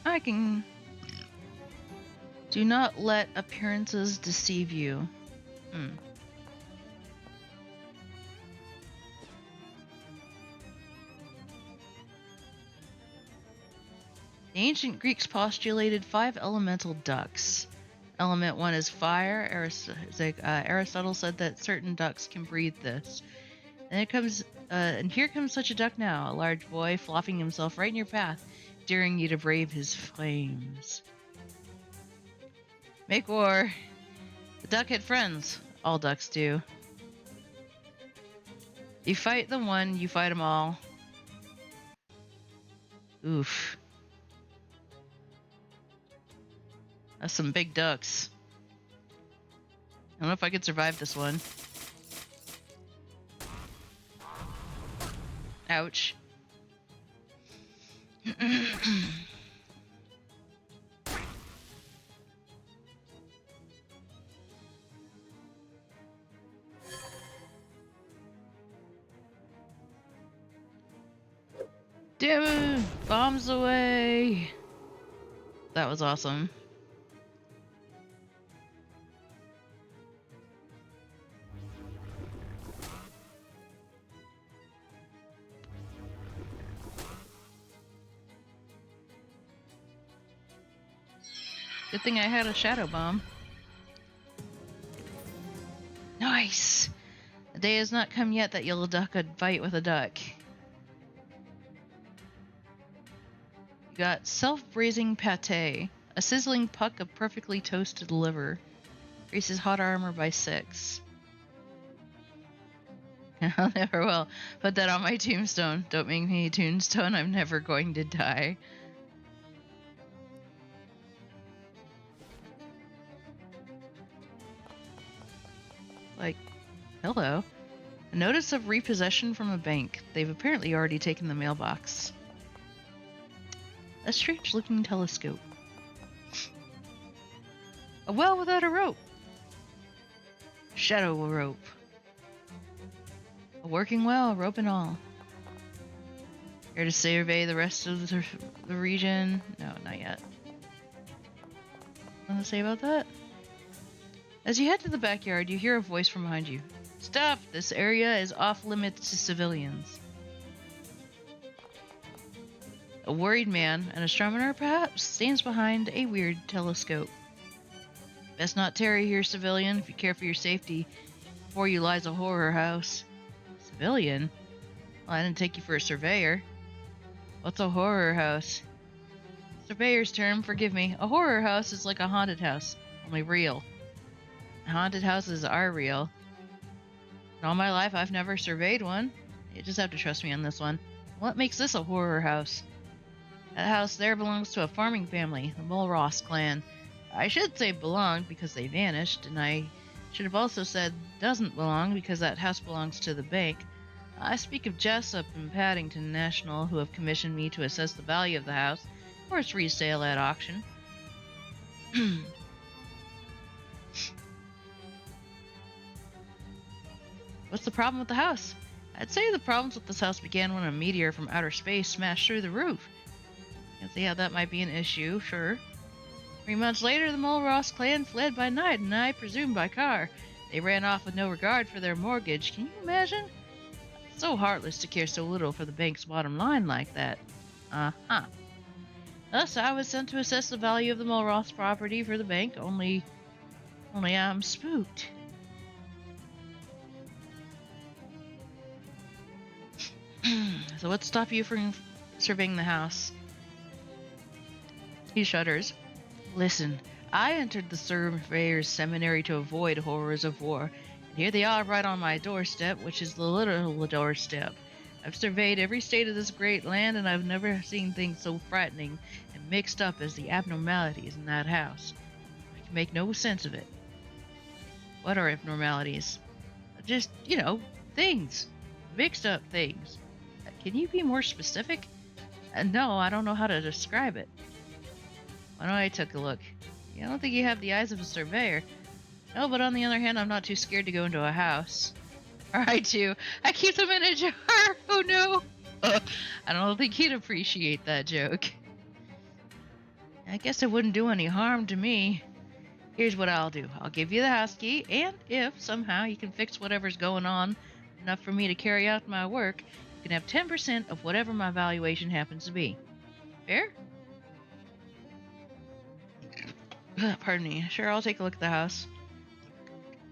I can... Do not let appearances deceive you. The ancient Greeks postulated 5 elemental ducts. Element 1 is fire. Aristotle said that certain ducks can breathe this. And here comes such a duck now, a large boy flopping himself right in your path, daring you to brave his flames. Make war. The duck had friends. All ducks do. You fight the one, you fight them all. Oof. That's some big ducks. I don't know if I could survive this one. Ouch. Damn it! Bombs away! That was awesome. Good thing I had a shadow bomb. Nice! The day has not come yet that you'll duck a fight with a duck. You got self-braising pate, a sizzling puck of perfectly toasted liver. Increases hot armor by 6. I never will. Put that on my tombstone. Don't make me a tombstone. I'm never going to die. Like, hello. A notice of repossession from a bank. They've apparently already taken the mailbox. A strange-looking telescope. A well without a rope. Shadow rope. A working well, rope and all. Here to survey the rest of the region. No, not yet. Nothing to say about that? As you head to the backyard, you hear a voice from behind you. Stop! This area is off limits to civilians. A worried man, an astronomer perhaps, stands behind a weird telescope. Best not tarry here, civilian. If you care for your safety, before you lies a horror house. Civilian? Well, I didn't take you for a surveyor. What's a horror house? Surveyor's term, forgive me. A horror house is like a haunted house, only real. Haunted houses are real. In all my life, I've never surveyed one. You just have to trust me on this one. What makes this a horror house? That house there belongs to a farming family, the Mulross clan. I should say belonged because they vanished, and I should have also said doesn't belong because that house belongs to the bank. I speak of Jessup and Paddington National, who have commissioned me to assess the value of the house for its resale at auction. What's the problem with the house? I'd say the problems with this house began when a meteor from outer space smashed through the roof. You can see how that might be an issue, sure. 3 months later, the Mulross clan fled by night, and I presume by car. They ran off with no regard for their mortgage. Can you imagine? It's so heartless to care so little for the bank's bottom line like that. Uh-huh. Thus, I was sent to assess the value of the Mulross property for the bank, only I'm spooked. So what stopped you from surveying the house? He shudders. Listen, I entered the surveyor's seminary to avoid horrors of war, and here they are right on my doorstep, which is the literal doorstep. I've surveyed every state of this great land, and I've never seen things so frightening and mixed up as the abnormalities in that house. I can make no sense of it. What are abnormalities? Just, things. Mixed up things. Can you be more specific? No, I don't know how to describe it. Why don't I take a look? I don't think you have the eyes of a surveyor. No, but on the other hand, I'm not too scared to go into a house. I do. I keep them in a jar. Oh no. I don't think he'd appreciate that joke. I guess it wouldn't do any harm to me. Here's what I'll do. I'll give you the house key, and if somehow you can fix whatever's going on enough for me to carry out my work, you can have 10% of whatever my valuation happens to be. Fair? Pardon me. Sure, I'll take a look at the house.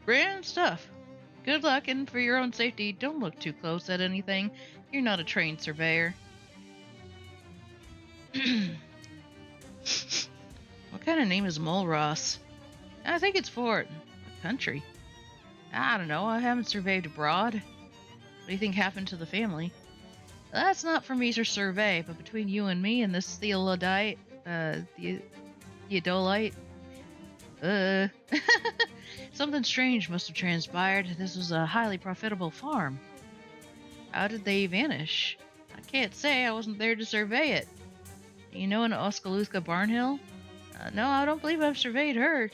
Grand stuff. Good luck, and for your own safety, don't look too close at anything. You're not a trained surveyor. What kind of name is Mole Ross? I think it's for a country. I don't know. I haven't surveyed abroad. What do you think happened to the family? That's not for me to survey, but between you and me and this Theodolite, something strange must have transpired. This was a highly profitable farm. How did they vanish? I can't say. I wasn't there to survey it. You know an Oskaloosa Barnhill? No, I don't believe I've surveyed her.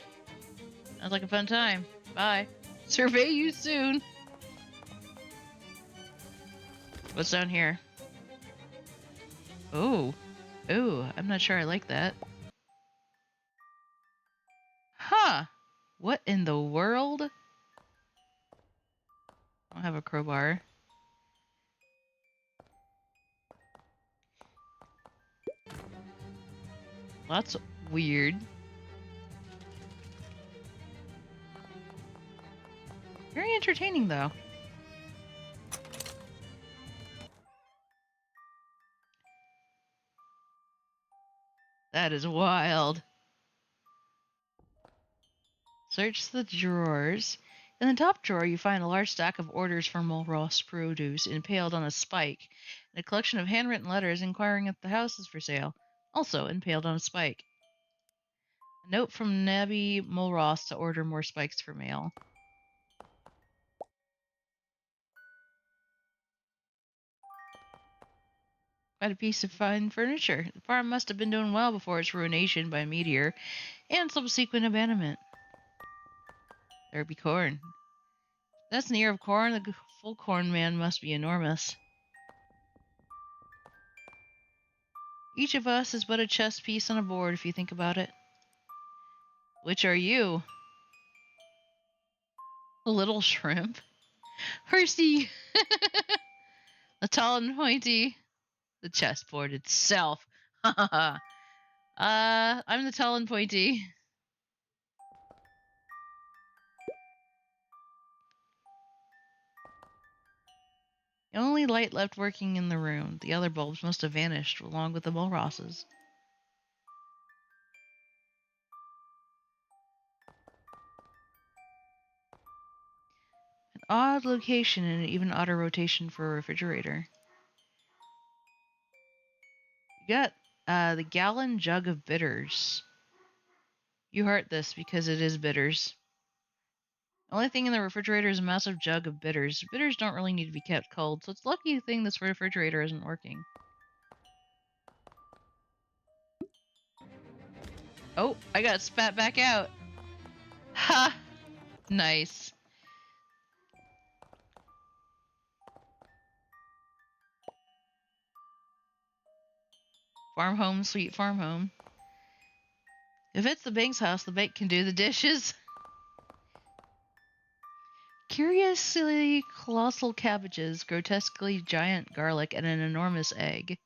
Sounds like a fun time. Bye. Survey you soon. What's down here? Oh. Oh, I'm not sure I like that. Huh. What in the world? I don't have a crowbar. Well, that's weird. Very entertaining, though. That is wild. Search the drawers. In the top drawer, you find a large stack of orders for Mulross produce impaled on a spike, and a collection of handwritten letters inquiring if the house is for sale, also impaled on a spike. A note from Nabby Mulross to order more spikes for mail. Quite a piece of fine furniture. The farm must have been doing well before its ruination by a meteor and subsequent abandonment. There be corn. That's an ear of corn. The full corn man must be enormous. Each of us is but a chess piece on a board if you think about it. Which are you? A little shrimp? Percy! The tall and pointy. The chessboard itself. I'm the tall and pointy. The only light left working in the room. The other bulbs must have vanished along with the Mulrosses. An odd location and an even odder rotation for a refrigerator. You got the gallon jug of bitters. You heart this because it is bitters. The only thing in the refrigerator is a massive jug of bitters. Bitters don't really need to be kept cold, so it's a lucky thing this refrigerator isn't working. Oh, I got spat back out. Ha! Nice. Farm home, sweet farm home. If it's the Banks house, the bank can do the dishes. Curiously colossal cabbages, grotesquely giant garlic, and an enormous egg.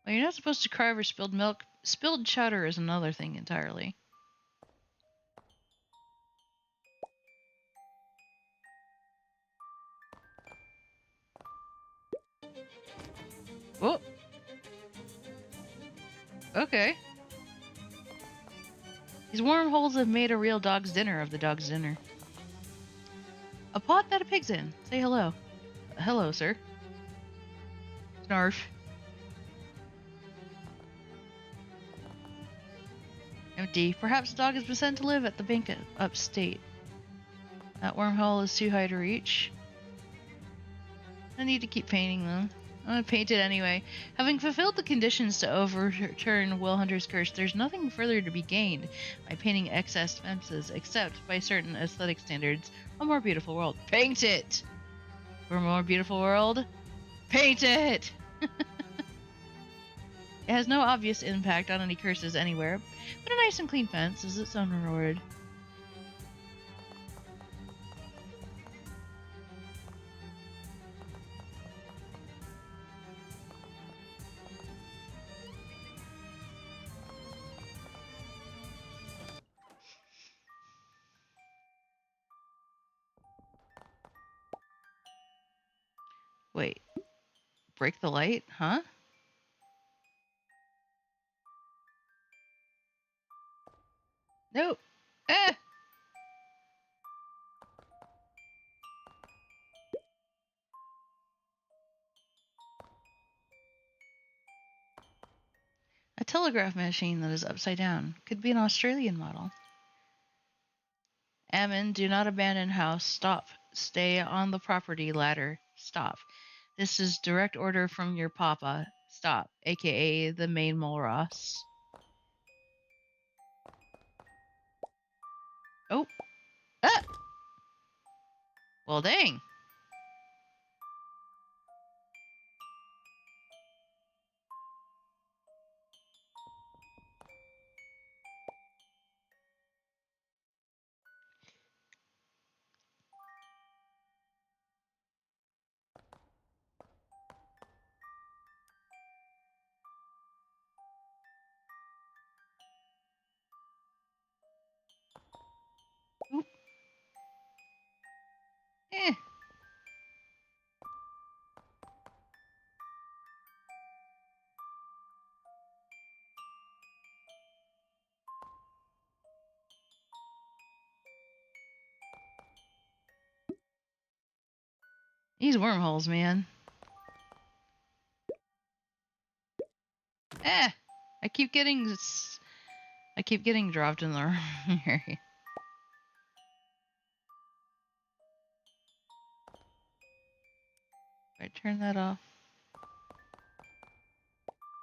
Well, you're not supposed to cry over spilled milk. Spilled chowder is another thing entirely. Oh, okay. These wormholes have made a real dog's dinner of the dog's dinner. A pot that a pig's in. Say hello. Hello, sir. Snarf. Empty. Perhaps the dog has been sent to live at the bank upstate. That wormhole is too high to reach. I need to keep painting them. I'm gonna paint it anyway. Having fulfilled the conditions to overturn Will Hunter's curse, there's nothing further to be gained by painting excess fences, except by certain aesthetic standards, a more beautiful world. Paint it! For a more beautiful world, paint it! It has no obvious impact on any curses anywhere, but a nice and clean fence is its own reward. Wait, break the light? Huh? Nope. Eh! A telegraph machine that is upside down. Could be an Australian model. Ammon, do not abandon house. Stop. Stay on the property ladder. Stop. This is direct order from your papa. Stop. AKA the main Molros. Oh. Ah! Well, dang. Oop. Eh. These wormholes, man. Eh. I keep getting dropped in the wrong area. I turn that off.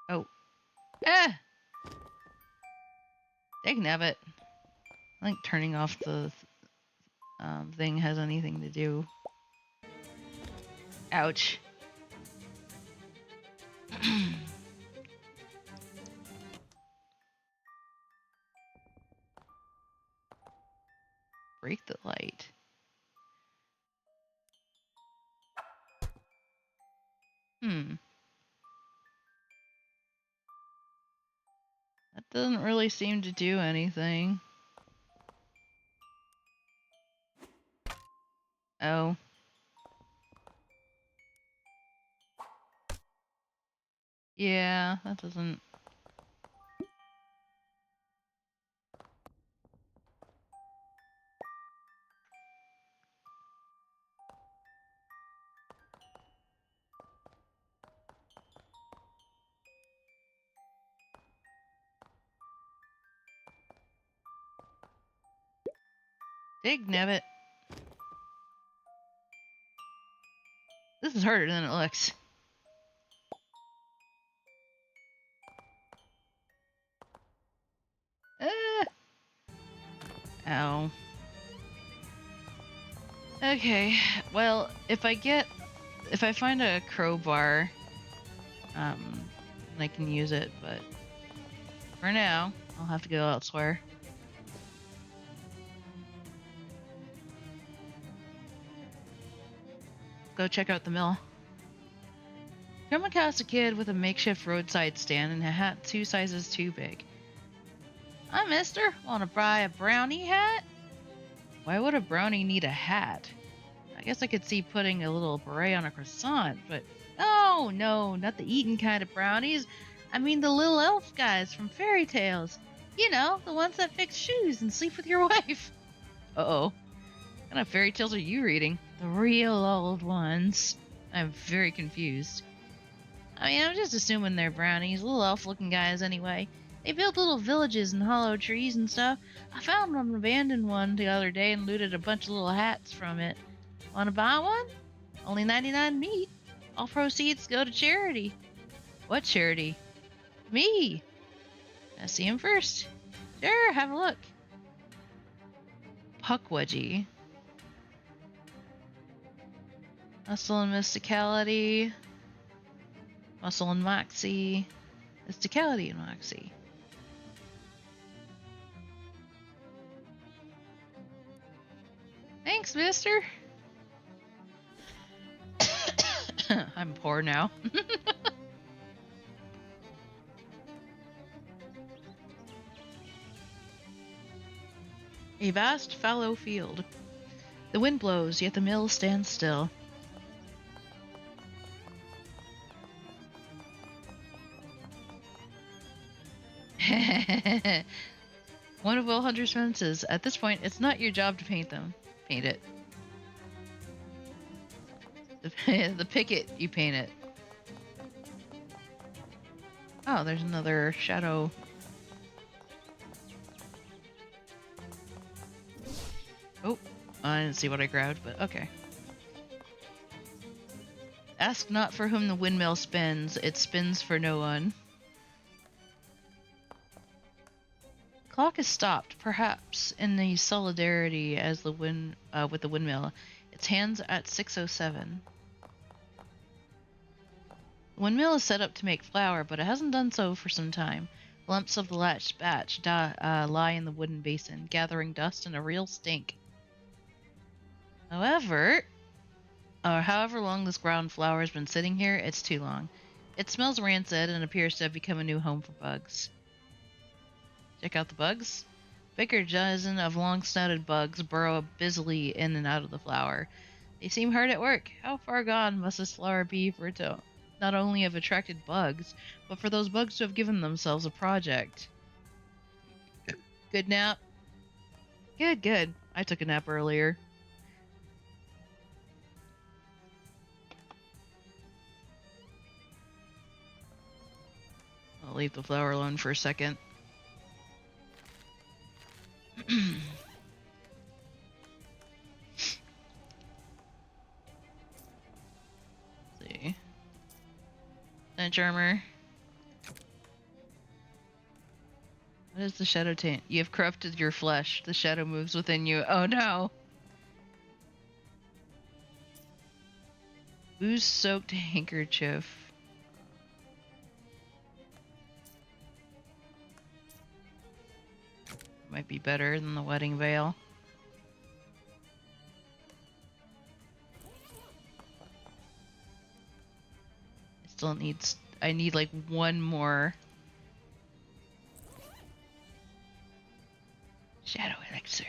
Oh. Eh! Dagnabbit. I think turning off the thing has anything to do. Ouch. Break the light. That doesn't really seem to do anything. Oh. Yeah, that doesn't... Dagnabbit. This is harder than it looks. Ow. Okay, well, if I find a crowbar, I can use it, but for now, I'll have to go elsewhere. Go check out the mill. Come across a kid with a makeshift roadside stand and a hat 2 sizes too big. Hi, mister. Wanna buy a brownie hat? Why would a brownie need a hat? I guess I could see putting a little beret on a croissant, but Oh, no, not the eating kind of brownies. I mean the little elf guys from fairy tales. You know, the ones that fix shoes and sleep with your wife. Uh-oh. What kind of fairy tales are you reading? The real old ones. I'm very confused. I mean, I'm just assuming they're brownies, little elf-looking guys anyway. They build little villages and hollow trees and stuff. I found an abandoned one the other day and looted a bunch of little hats from it. Wanna buy one? Only 99 meat. All proceeds go to charity. What charity? Me. I see him first. Sure, have a look. Puckwudgie. Muscle and Mysticality. Muscle and Moxie. Mysticality and Moxie. Thanks, mister. I'm poor now. A vast fallow field. The wind blows, yet the mill stands still. One of Will Hunter's fences. At this point, it's not your job to paint them. Paint it. The picket, you paint it. Oh, there's another shadow. Oh, I didn't see what I grabbed, but okay. Ask not for whom the windmill spins, it spins for no one. Clock is stopped, perhaps in the solidarity as the with the windmill. Its hands at 6:07. The windmill is set up to make flour, but it hasn't done so for some time. Lumps of the latched batch lie in the wooden basin, gathering dust and a real stink. However long this ground flour has been sitting here, it's too long. It smells rancid and appears to have become a new home for bugs. Check out the bugs. Bigger dozen of long-snouted bugs burrow busily in and out of the flour. They seem hard at work. How far gone must this flour be for it to not only have attracted bugs, but for those bugs to have given themselves a project? Good nap? Good. I took a nap earlier. I'll leave the flour alone for a second. See. Stench armor. What is the shadow taint? You have corrupted your flesh. The shadow moves within you. Oh no! Booze-soaked handkerchief. Might be better than the wedding veil. I need like one more shadow elixir.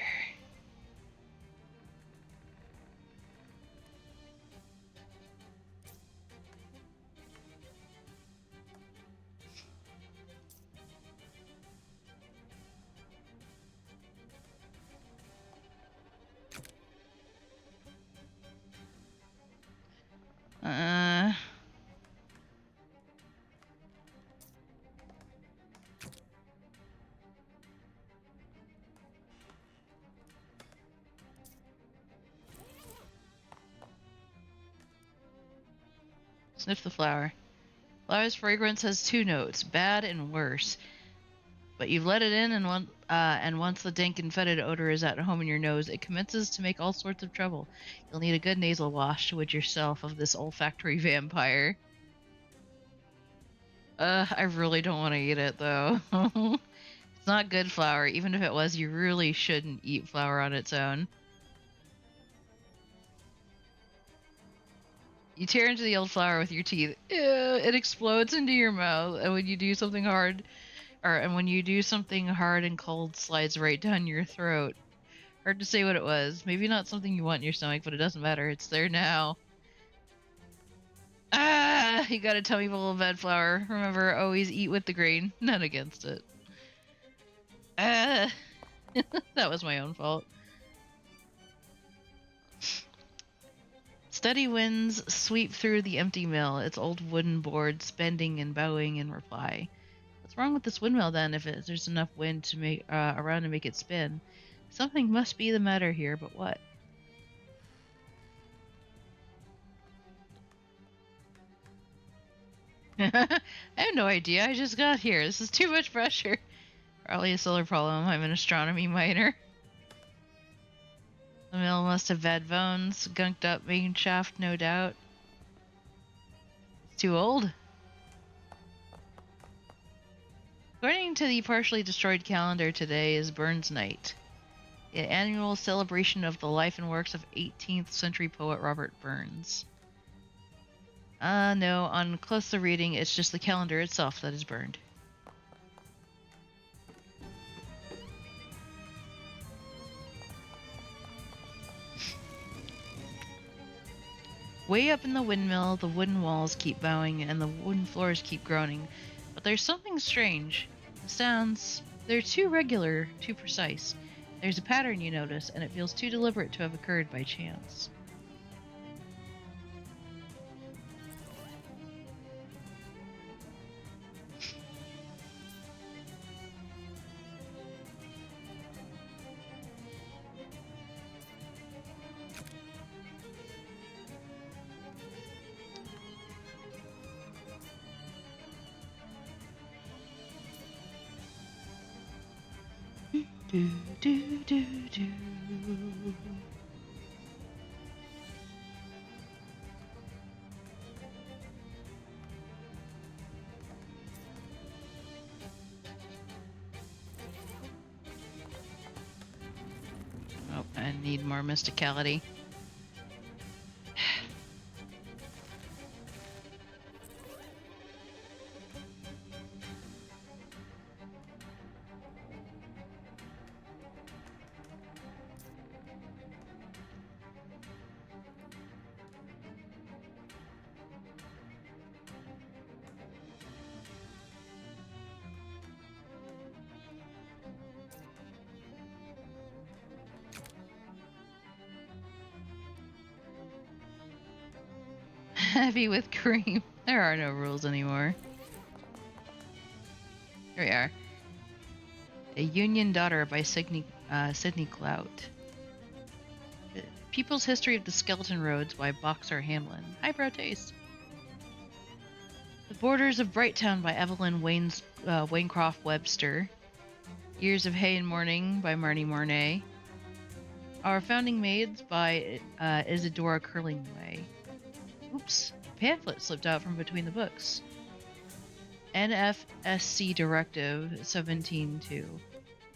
Sniff the flower. Flower's fragrance has two notes, bad and worse. But you've let it in, and once the dank and fetid odor is at home in your nose, it commences to make all sorts of trouble. You'll need a good nasal wash to rid yourself of this olfactory vampire. I really don't want to eat it, though. It's not good flour. Even if it was, you really shouldn't eat flour on its own. You tear into the old flour with your teeth. Ew, it explodes into your mouth, and when you do something hard, and cold slides right down your throat. Hard to say what it was. Maybe not something you want in your stomach, but it doesn't matter. It's there now. Ah! You got a tummy full of bed flour. Remember, always eat with the grain, not against it. That was my own fault. Steady winds sweep through the empty mill, its old wooden boards bending and bowing in reply. What's wrong with this windmill then, if there's enough wind to make around to make it spin? Something must be the matter here, but what? I have no idea. I just got here. This is too much pressure. Probably a solar problem. I'm an astronomy minor. The mill must have bad bones. Gunked up main shaft, no doubt. It's too old. According to the partially destroyed calendar, today is Burns Night, the annual celebration of the life and works of 18th century poet Robert Burns. No, on closer reading, it's just the calendar itself that is burned. Way up in the windmill, the wooden walls keep bowing and the wooden floors keep groaning, but there's something strange. The sounds, they're too regular, too precise. There's a pattern you notice, and it feels too deliberate to have occurred by chance. Do, do, do, do. Oh, I need more mysticality. Heavy with cream. There are no rules anymore. Here we are. A Union Daughter by Sidney Clout. People's History of the Skeleton Roads by Boxer Hamlin. Highbrow taste. The Borders of Brighttown by Evelyn Waincroft Webster. Years of Hay and Mourning by Marnie Mornay. Our Founding Maids by Isadora Curlingway. Oops, a pamphlet slipped out from between the books. NFSC Directive 17.2.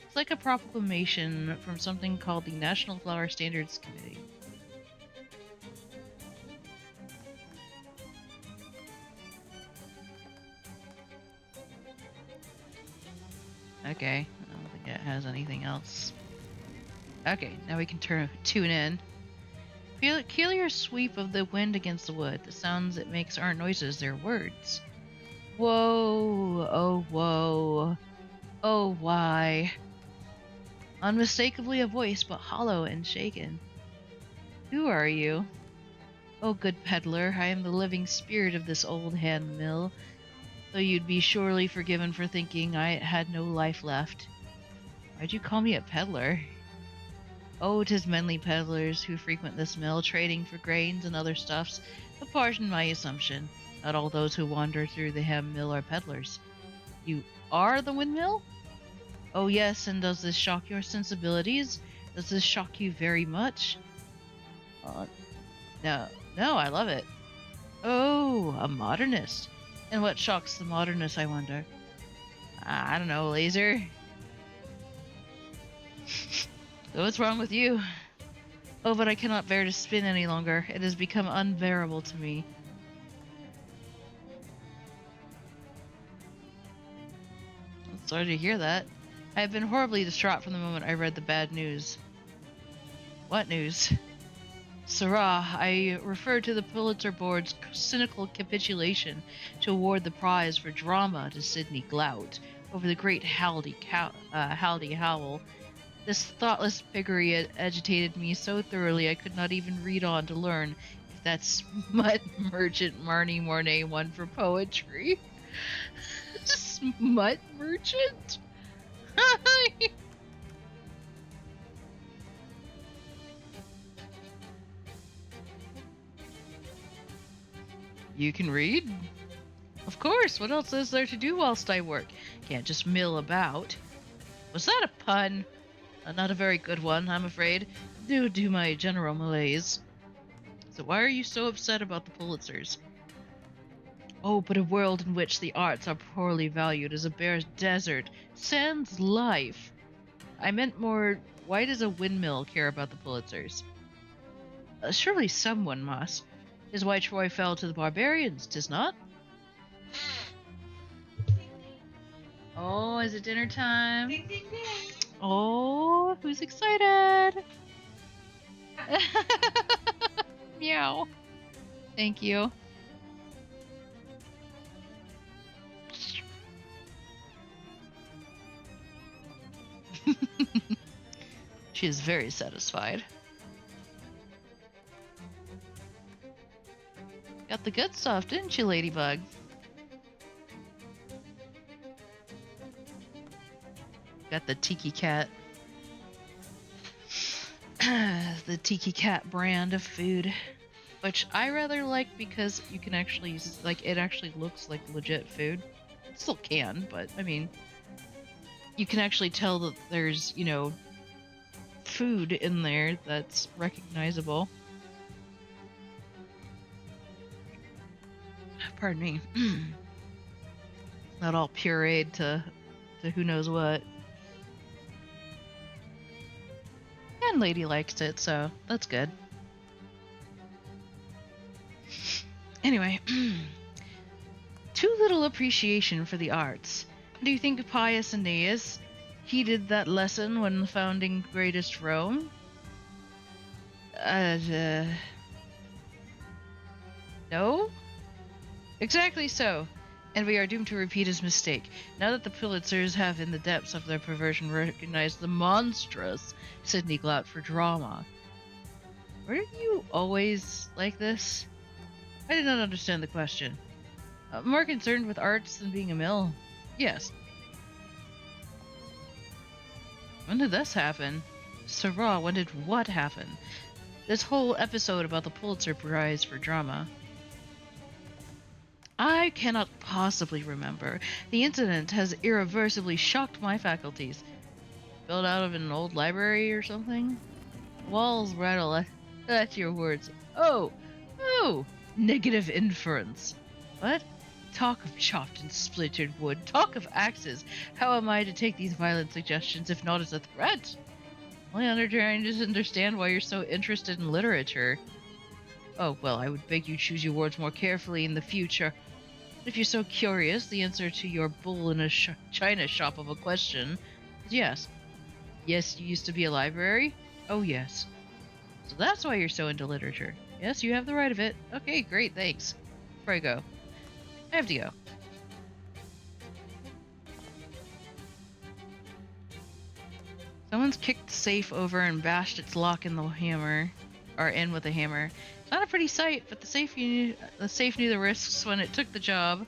It's like a proclamation from something called the National Flower Standards Committee. Okay, I don't think it has anything else. Okay, now we can tune in. Peculiar sweep of the wind against the wood. The sounds it makes aren't noises, they're words. Whoa, oh whoa, oh why. Unmistakably a voice, but hollow and shaken. Who are you? Oh good peddler, I am the living spirit of this old hand mill, though you'd be surely forgiven for thinking I had no life left. Why'd you call me a peddler? Oh, 'tis mainly peddlers who frequent this mill, trading for grains and other stuffs, but pardon my assumption. Not all those who wander through the ham mill are peddlers. You are the windmill? Oh yes, and does this shock your sensibilities? Does this shock you very much? No, I love it. Oh, a modernist. And what shocks the modernist, I wonder? I don't know, laser. So what's wrong with you? Oh, but I cannot bear to spin any longer. It has become unbearable to me. I'm sorry to hear that. I have been horribly distraught from the moment I read the bad news. What news? Sarah, I refer to the Pulitzer Board's cynical capitulation to award the prize for drama to Sidney Glout over the great Haldy Howell. This thoughtless piggery agitated me so thoroughly I could not even read on to learn if that smut merchant Marnie Mornay won for poetry. Smut merchant? You can read? Of course, what else is there to do whilst I work? Can't just mill about. Was that a pun? Not a very good one, I'm afraid, due to my general malaise. So why are you so upset about the Pulitzers? Oh, but a world in which the arts are poorly valued is a bare desert, sans life. I meant more, why does a windmill care about the Pulitzers? Surely someone must. 'Tis why Troy fell to the barbarians, 'tis not? Oh, is it dinner time? Ding, ding, ding. Oh, who's excited? Meow. Thank you. She is very satisfied. Got the good stuff, didn't you, Ladybug? Got the Tiki Cat. The Tiki Cat brand of food. Which I rather like because you can actually, like, it actually looks like legit food. It still can, but, I mean, you can actually tell that there's, you know, food in there that's recognizable. Pardon me. Not all pureed to who knows what. And Lady likes it, so that's good. Anyway, too little appreciation for the arts. Do you think Pius Aeneas heeded that lesson when founding greatest Rome? No? Exactly so. And we are doomed to repeat his mistake. Now that the Pulitzers have, in the depths of their perversion, recognized the monstrous Sidney Glout for drama. Were you always like this? I did not understand the question. More concerned with arts than being a mill? Yes. When did this happen? Sarah, when did what happen? This whole episode about the Pulitzer Prize for drama. I cannot possibly remember. The incident has irreversibly shocked my faculties. Built out of an old library or something? Walls rattle at your words. Oh! Negative inference. What? Talk of chopped and splintered wood. Talk of axes. How am I to take these violent suggestions if not as a threat? Only trying to understand why you're so interested in literature. Oh, well, I would beg you choose your words more carefully in the future. If you're so curious, the answer to your bull in a china shop of a question is yes. Yes, you used to be a library? Oh, yes. So that's why you're so into literature. Yes, you have the right of it. Okay, great, thanks. Before I go. I have to go. Someone's kicked the safe over and bashed its lock in the hammer. Or in with a hammer. It's not a pretty sight, but the safe knew the risks when it took the job.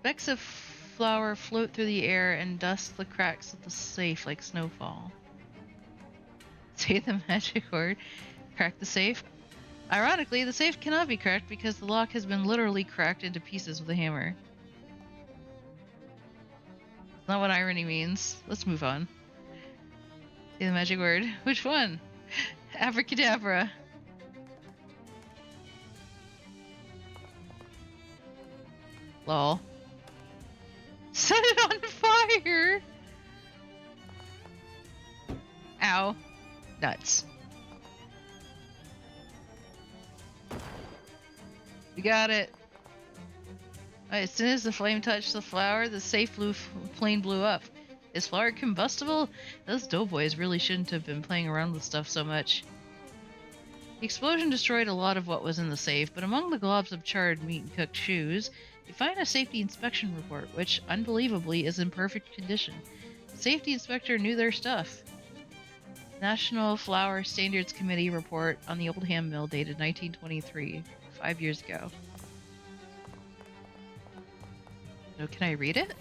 Specks of flour float through the air and dust the cracks of the safe like snowfall. Say the magic word. Crack the safe. Ironically, the safe cannot be cracked because the lock has been literally cracked into pieces with a hammer. That's not what irony means. Let's move on. Say the magic word. Which one? Abracadabra. Lol. Set it on fire! Ow. Nuts. We got it. As soon as the flame touched the flower, the safe plane blew up. Is flour combustible? Those doughboys really shouldn't have been playing around with stuff so much. The explosion destroyed a lot of what was in the safe, but among the globs of charred meat and cooked shoes, you find a safety inspection report, which, unbelievably, is in perfect condition. The safety inspector knew their stuff. National Flour Standards Committee report on the old ham mill dated 1923, 5 years ago. So can I read it?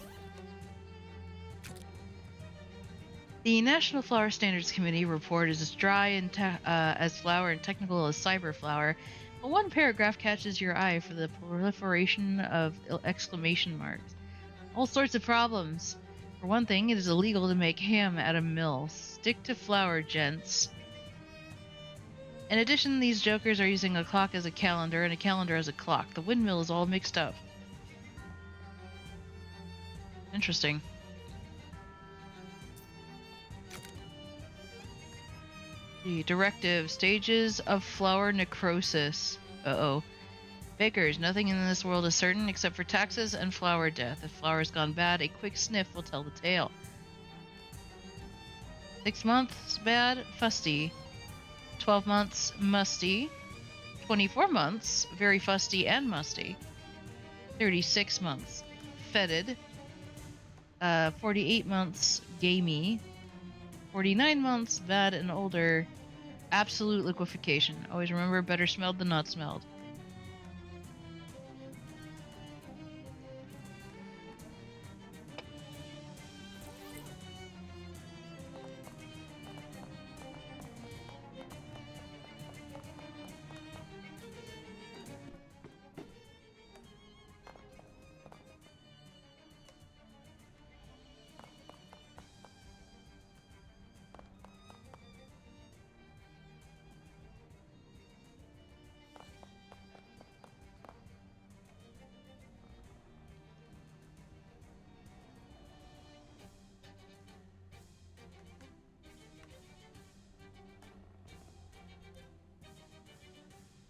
The National Flour Standards Committee report is as dry and as flour and technical as cyber flour, but one paragraph catches your eye for the proliferation of exclamation marks. All sorts of problems. For one thing, it is illegal to make ham at a mill. Stick to flour, gents. In addition, these jokers are using a clock as a calendar and a calendar as a clock. The windmill is all mixed up. Interesting. The directive: stages of flour necrosis. Uh-oh. Bakers, nothing in this world is certain except for taxes and flour death. If flour has gone bad, a quick sniff will tell the tale. 6 months bad, fusty. 12 months musty. 24 months very fusty and musty. 36 months fetid. 48 months gamey. 49 months bad and older. Absolute liquefaction. Always remember, better smelled than not smelled.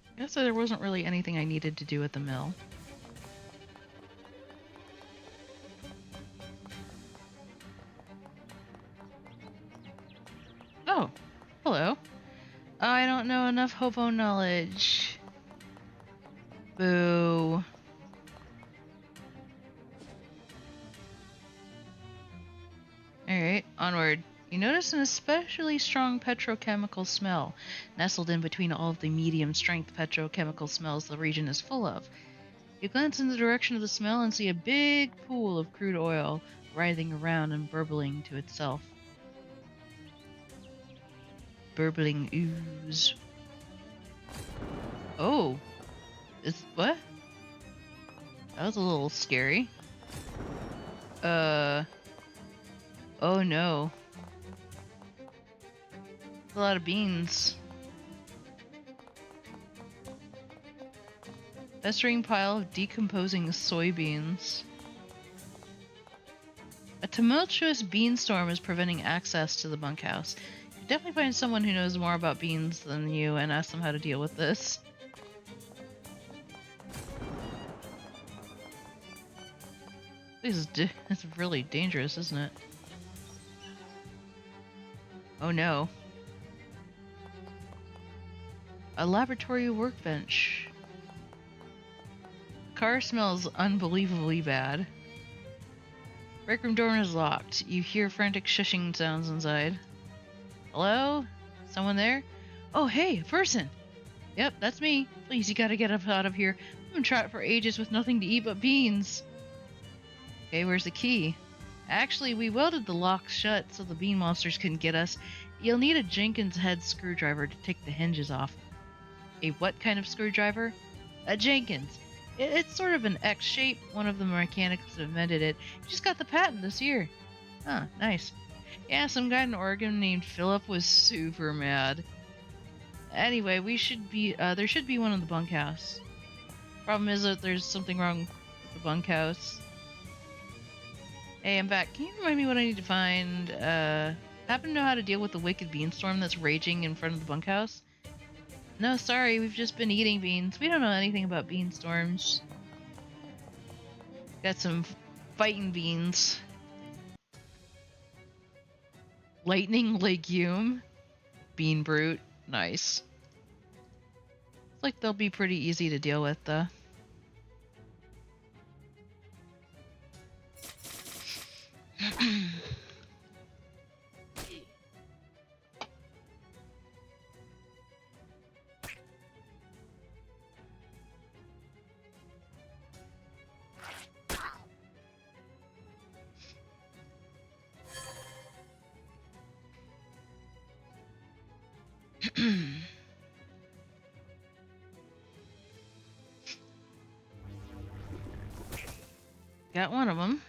I guess there wasn't really anything I needed to do at the mill. Oh, hello. I don't know enough hobo knowledge. Boo. Alright, onward. You notice an especially strong petrochemical smell, nestled in between all of the medium-strength petrochemical smells the region is full of. You glance in the direction of the smell and see a big pool of crude oil writhing around and burbling to itself. Burbling ooze. Oh. What? That was a little scary. Oh no. A lot of beans. Festering pile of decomposing soybeans. A tumultuous bean storm is preventing access to the bunkhouse. You definitely find someone who knows more about beans than you and ask them how to deal with this. It's really dangerous, isn't it? Oh no. A laboratory workbench. The car smells unbelievably bad. Break room door is locked. You hear frantic shushing sounds inside. Hello? Someone there? Oh, hey, a person! Yep, that's me. Please, you gotta get up out of here. I've been trapped for ages with nothing to eat but beans. Okay, where's the key? Actually, we welded the lock shut so the bean monsters couldn't get us. You'll need a Jenkins head screwdriver to take the hinges off. A what kind of screwdriver? A Jenkins. It's sort of an X shape. One of the mechanics invented it. He just got the patent this year. Huh, nice. Yeah, some guy in Oregon named Philip was super mad. Anyway, there should be one in the bunkhouse. Problem is that there's something wrong with the bunkhouse. Hey, I'm back. Can you remind me what I need to find? Happen to know how to deal with the wicked beanstorm that's raging in front of the bunkhouse? No, sorry, we've just been eating beans. We don't know anything about beanstorms. Got some fighting beans. Lightning legume. Bean brute. Nice. Looks like they'll be pretty easy to deal with, though. Got one of them.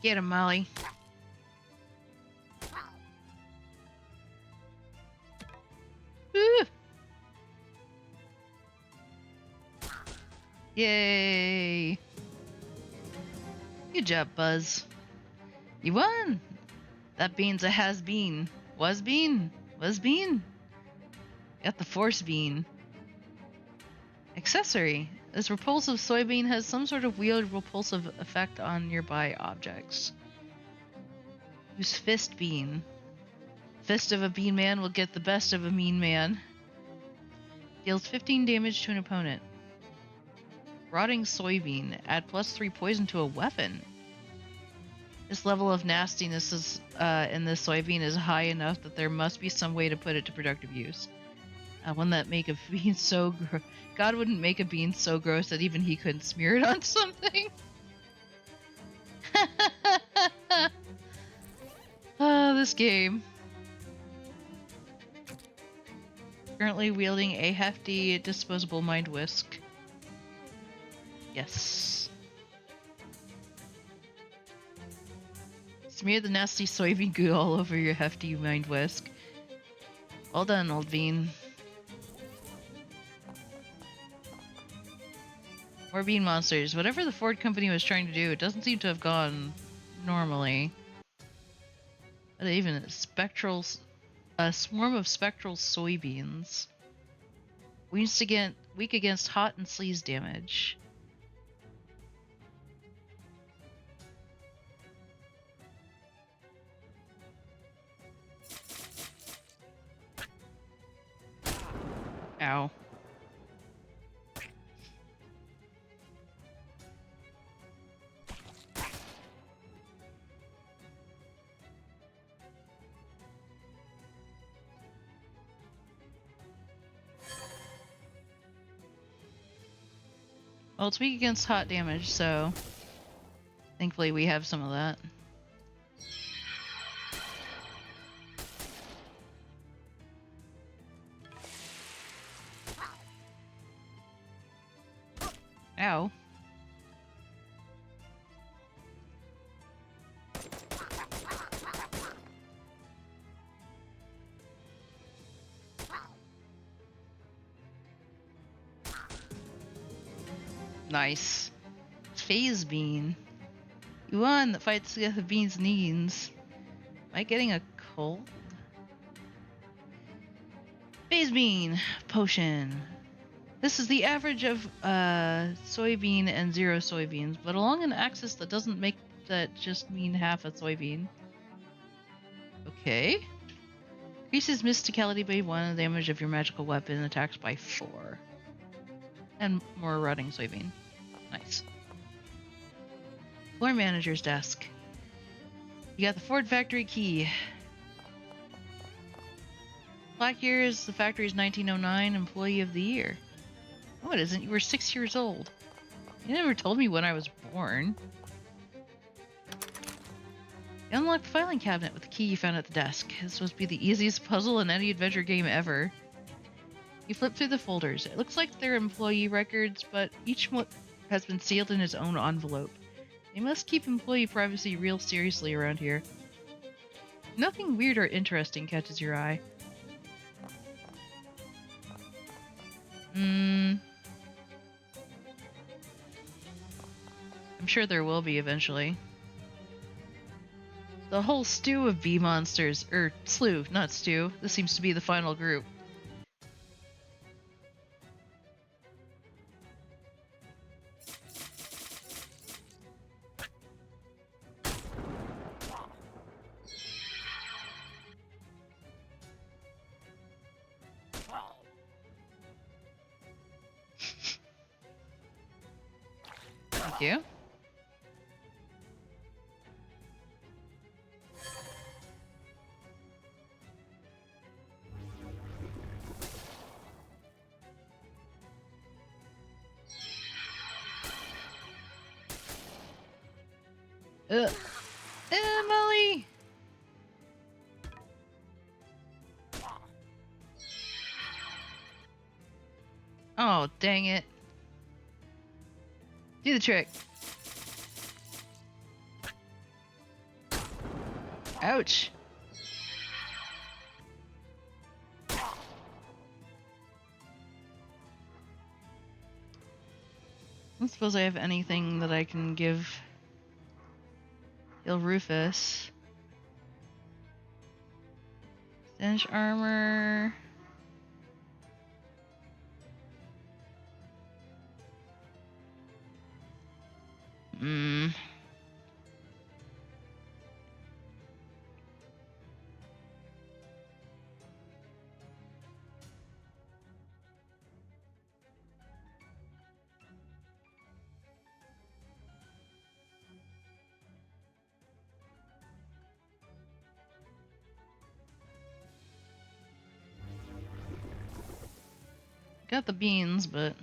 Get him, Molly. Woo! Yay! Good job, Buzz. You won! That bean's a has-been. Was-been? Was-been? Got the force bean. Accessory. This repulsive soybean has some sort of weird repulsive effect on nearby objects. Use fist bean. Fist of a bean man will get the best of a mean man. Deals 15 damage to an opponent. Rotting soybean. Add +3 poison to a weapon. This level of nastiness is, in this soybean is high enough that there must be some way to put it to productive use. One that make a bean so gross. God wouldn't make a bean so gross that even he couldn't smear it on something. Oh, this game. Currently wielding a hefty disposable mind whisk. Yes. Smear the nasty soybean goo all over your hefty mind whisk. Well done, old bean. More bean monsters. Whatever the Ford company was trying to do, it doesn't seem to have gone normally. But even a swarm of spectral soybeans. Weak against hot and sleaze damage. Ow. Well, it's weak against hot damage, so thankfully we have some of that. Ow. Nice. Phase bean. You won that fights the bean's needs. Am I getting a cold? Phase bean potion. This is the average of soybean and 0 soybeans, but along an axis that doesn't make that just mean half a soybean. Okay. Increases mysticality by 1 and the damage of your magical weapon attacks by 4. And more rotting soybean. Nice. Floor manager's desk. You got the Ford factory key. Black here is the factory's 1909 employee of the year. No, it isn't. You were 6 years old. You never told me when I was born. You unlocked the filing cabinet with the key you found at the desk. This supposed to be the easiest puzzle in any adventure game ever. You flip through the folders. It looks like they're employee records, but each one has been sealed in its own envelope. They must keep employee privacy real seriously around here. Nothing weird or interesting catches your eye. I'm sure there will be eventually. The whole stew of bee monsters, slew, not stew. This seems to be the final group. Thank you. Emily! Oh, dang it. Do the trick. Ouch. I don't suppose I have anything that I can give heal Rufus. Stench armor. Got the beans, but...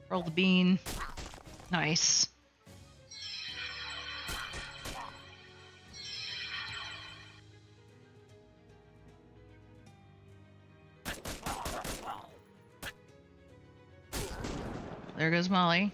Roll the bean. Nice. There goes Molly.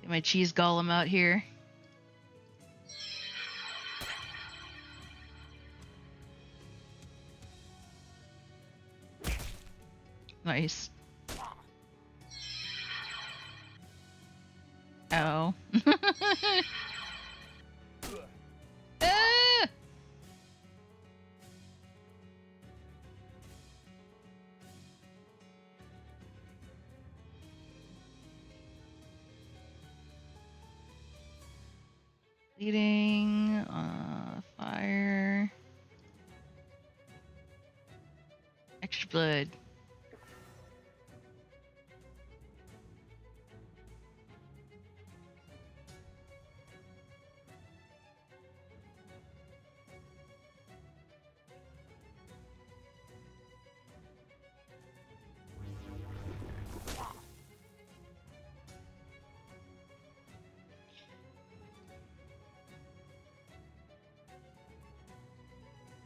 Get my cheese golem out here. Nice. Oh. Ah! Bleeding, fire. Extra blood.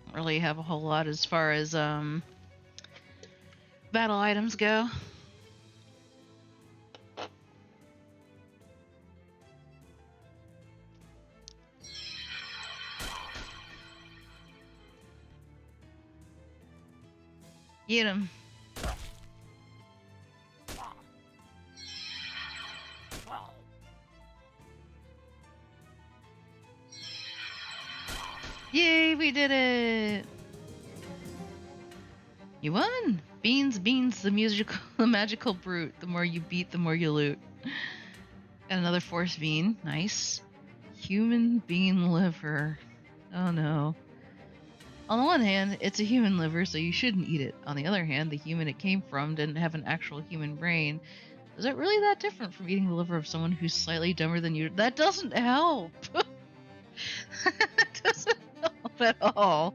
Don't really have a whole lot as far as battle items go. Get him. Yay, we did it! You won! Beans, beans, the magical brute. The more you beat, the more you loot. Got another force bean. Nice. Human bean liver. Oh no. On the one hand, it's a human liver, so you shouldn't eat it. On the other hand, the human it came from didn't have an actual human brain. Is it really that different from eating the liver of someone who's slightly dumber than you? That doesn't help! That doesn't help at all.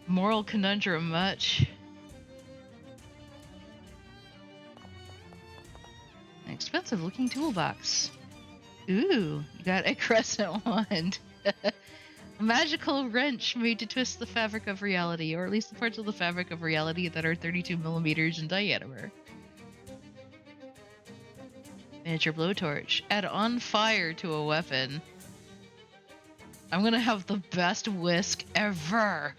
Moral conundrum much. An expensive looking toolbox. Ooh, you got a crescent wand. A magical wrench made to twist the fabric of reality, or at least the parts of the fabric of reality that are 32 millimeters in diameter. Miniature blowtorch. Add on fire to a weapon. I'm gonna have the best whisk ever.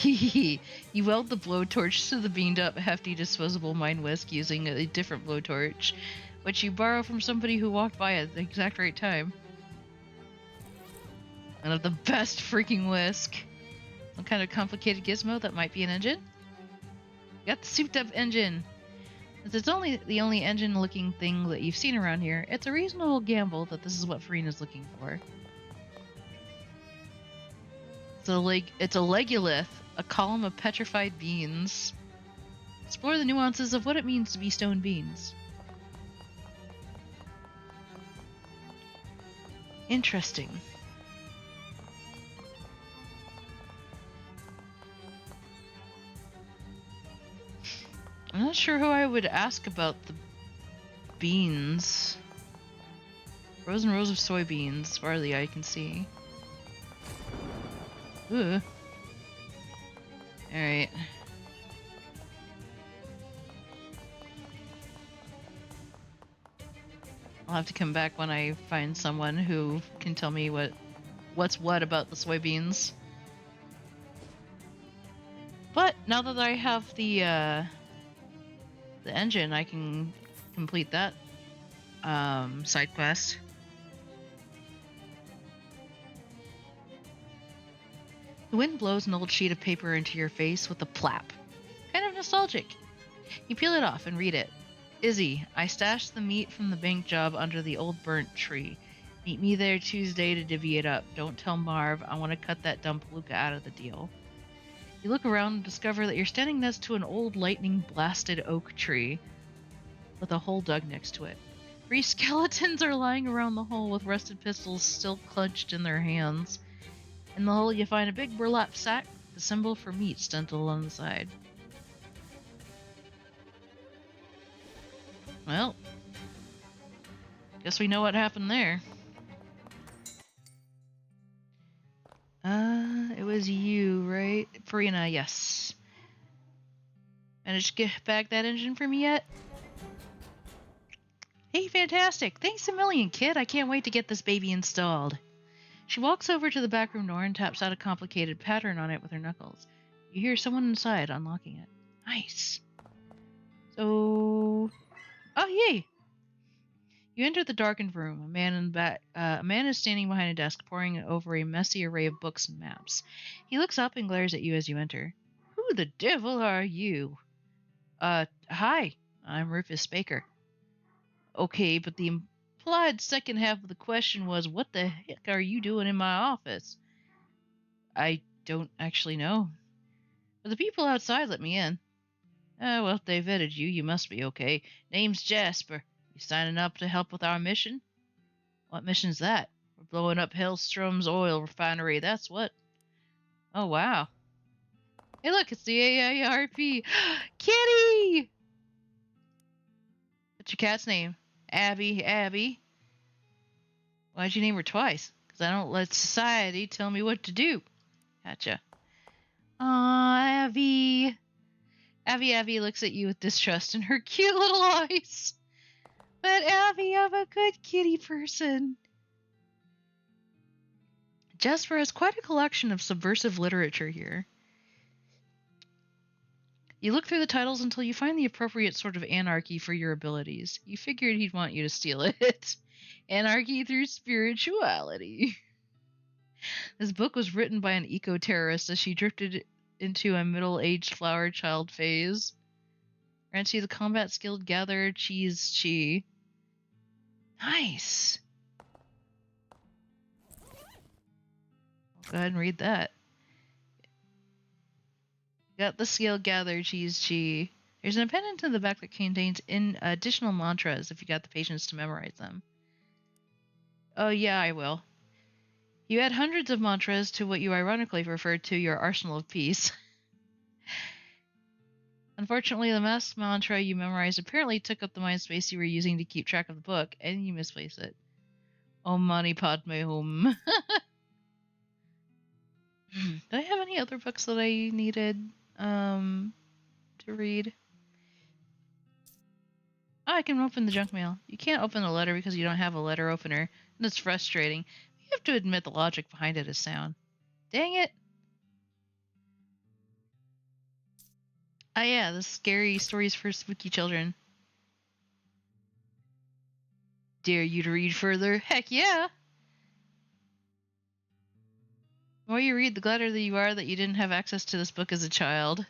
You weld the blowtorch to the beamed up, hefty disposable mind whisk using a different blowtorch, which you borrow from somebody who walked by at the exact right time. One of the best freaking whisk. Some kind of complicated gizmo that might be an engine? Got the souped up engine. Since it's the only engine looking thing that you've seen around here, it's a reasonable gamble that this is what Farina's looking for. So it's a legolith, a column of petrified beans. Explore the nuances of what it means to be stone beans. Interesting. I'm not sure who I would ask about the beans. Rows and rows of soybeans, as far as the eye can see. Ooh. Alright. I'll have to come back when I find someone who can tell me what's what about the soybeans. But now that I have the engine, I can complete that side quest. The wind blows an old sheet of paper into your face with a plap. Kind of nostalgic. You peel it off and read it. Izzy, I stashed the meat from the bank job under the old burnt tree. Meet me there Tuesday to divvy it up. Don't tell Marv. I want to cut that dumb palooka out of the deal. You look around and discover that you're standing next to an old lightning-blasted oak tree with a hole dug next to it. 3 skeletons are lying around the hole with rusted pistols still clenched in their hands. In the hole you find a big burlap sack, the symbol for meat stenciled on the side. Well, guess we know what happened there. It was you, right? Farina, yes. Managed to get back that engine for me yet? Hey, fantastic! Thanks a million, kid. I can't wait to get this baby installed. She walks over to the back room door and taps out a complicated pattern on it with her knuckles. You hear someone inside unlocking it. Nice. So... Oh, yay! You enter the darkened room. A man is standing behind a desk, poring over a messy array of books and maps. He looks up and glares at you as you enter. Who the devil are you? Hi. I'm Rufus Baker. Okay, but the implied second half of the question was, what the heck are you doing in my office? I don't actually know. But the people outside let me in. Well, if they vetted you, you must be okay. Name's Jasper. You signing up to help with our mission? What mission's that? We're blowing up Hellstrom's oil refinery, that's what. Oh, wow. Hey, look, it's the AARP. Kitty! What's your cat's name? Abby. Abby? Why'd you name her twice? Because I don't let society tell me what to do. Gotcha. Aw, Abby. Abby looks at you with distrust in her cute little eyes. But Abby, I'm a good kitty person. Jasper has quite a collection of subversive literature here. You look through the titles until you find the appropriate sort of anarchy for your abilities. You figured he'd want you to steal it. Anarchy through spirituality. This book was written by an eco-terrorist as she drifted into a middle-aged flower child phase. Grants you the combat skill Gather Cheese Chi. Nice! I'll go ahead and read that. Got the skill Gather Cheese Chi. There's an appendix in the back that contains additional mantras if you got the patience to memorize them. Oh yeah, I will. You add hundreds of mantras to what you ironically referred to your arsenal of peace. Unfortunately, the last mantra you memorized apparently took up the mind space you were using to keep track of the book, and you misplaced it. Om Mani Padme Hum. Do I have any other books that I needed to read? Oh, I can open the junk mail. You can't open a letter because you don't have a letter opener, and it's frustrating. You have to admit the logic behind it is sound. Dang it! Oh yeah, the scary stories for spooky children. Dare you to read further? Heck yeah! The more you read, the gladder that you are that you didn't have access to this book as a child.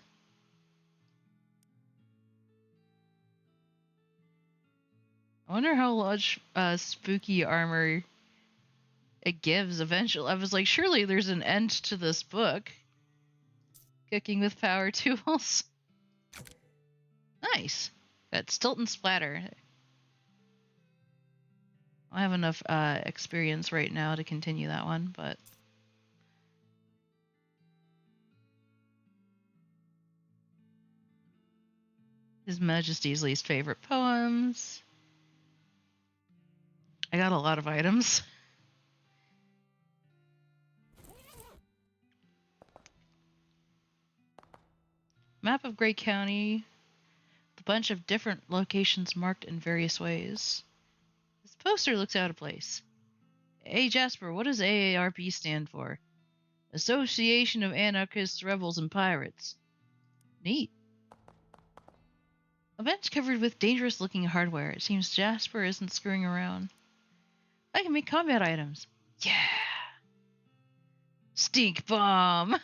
I wonder how much spooky armor it gives eventually. I was like, surely there's an end to this book. Cooking with power tools. Nice. Got Stilt and Splatter. I have enough experience right now to continue that one, but... His Majesty's least favorite poems. I got a lot of items. Map of Gray County. A bunch of different locations marked in various ways. This poster looks out of place. Hey Jasper, what does AARP stand for? Association of Anarchists, Rebels, and Pirates. Neat. A bench covered with dangerous-looking hardware. It seems Jasper isn't screwing around. I can make combat items. Yeah! Stink bomb!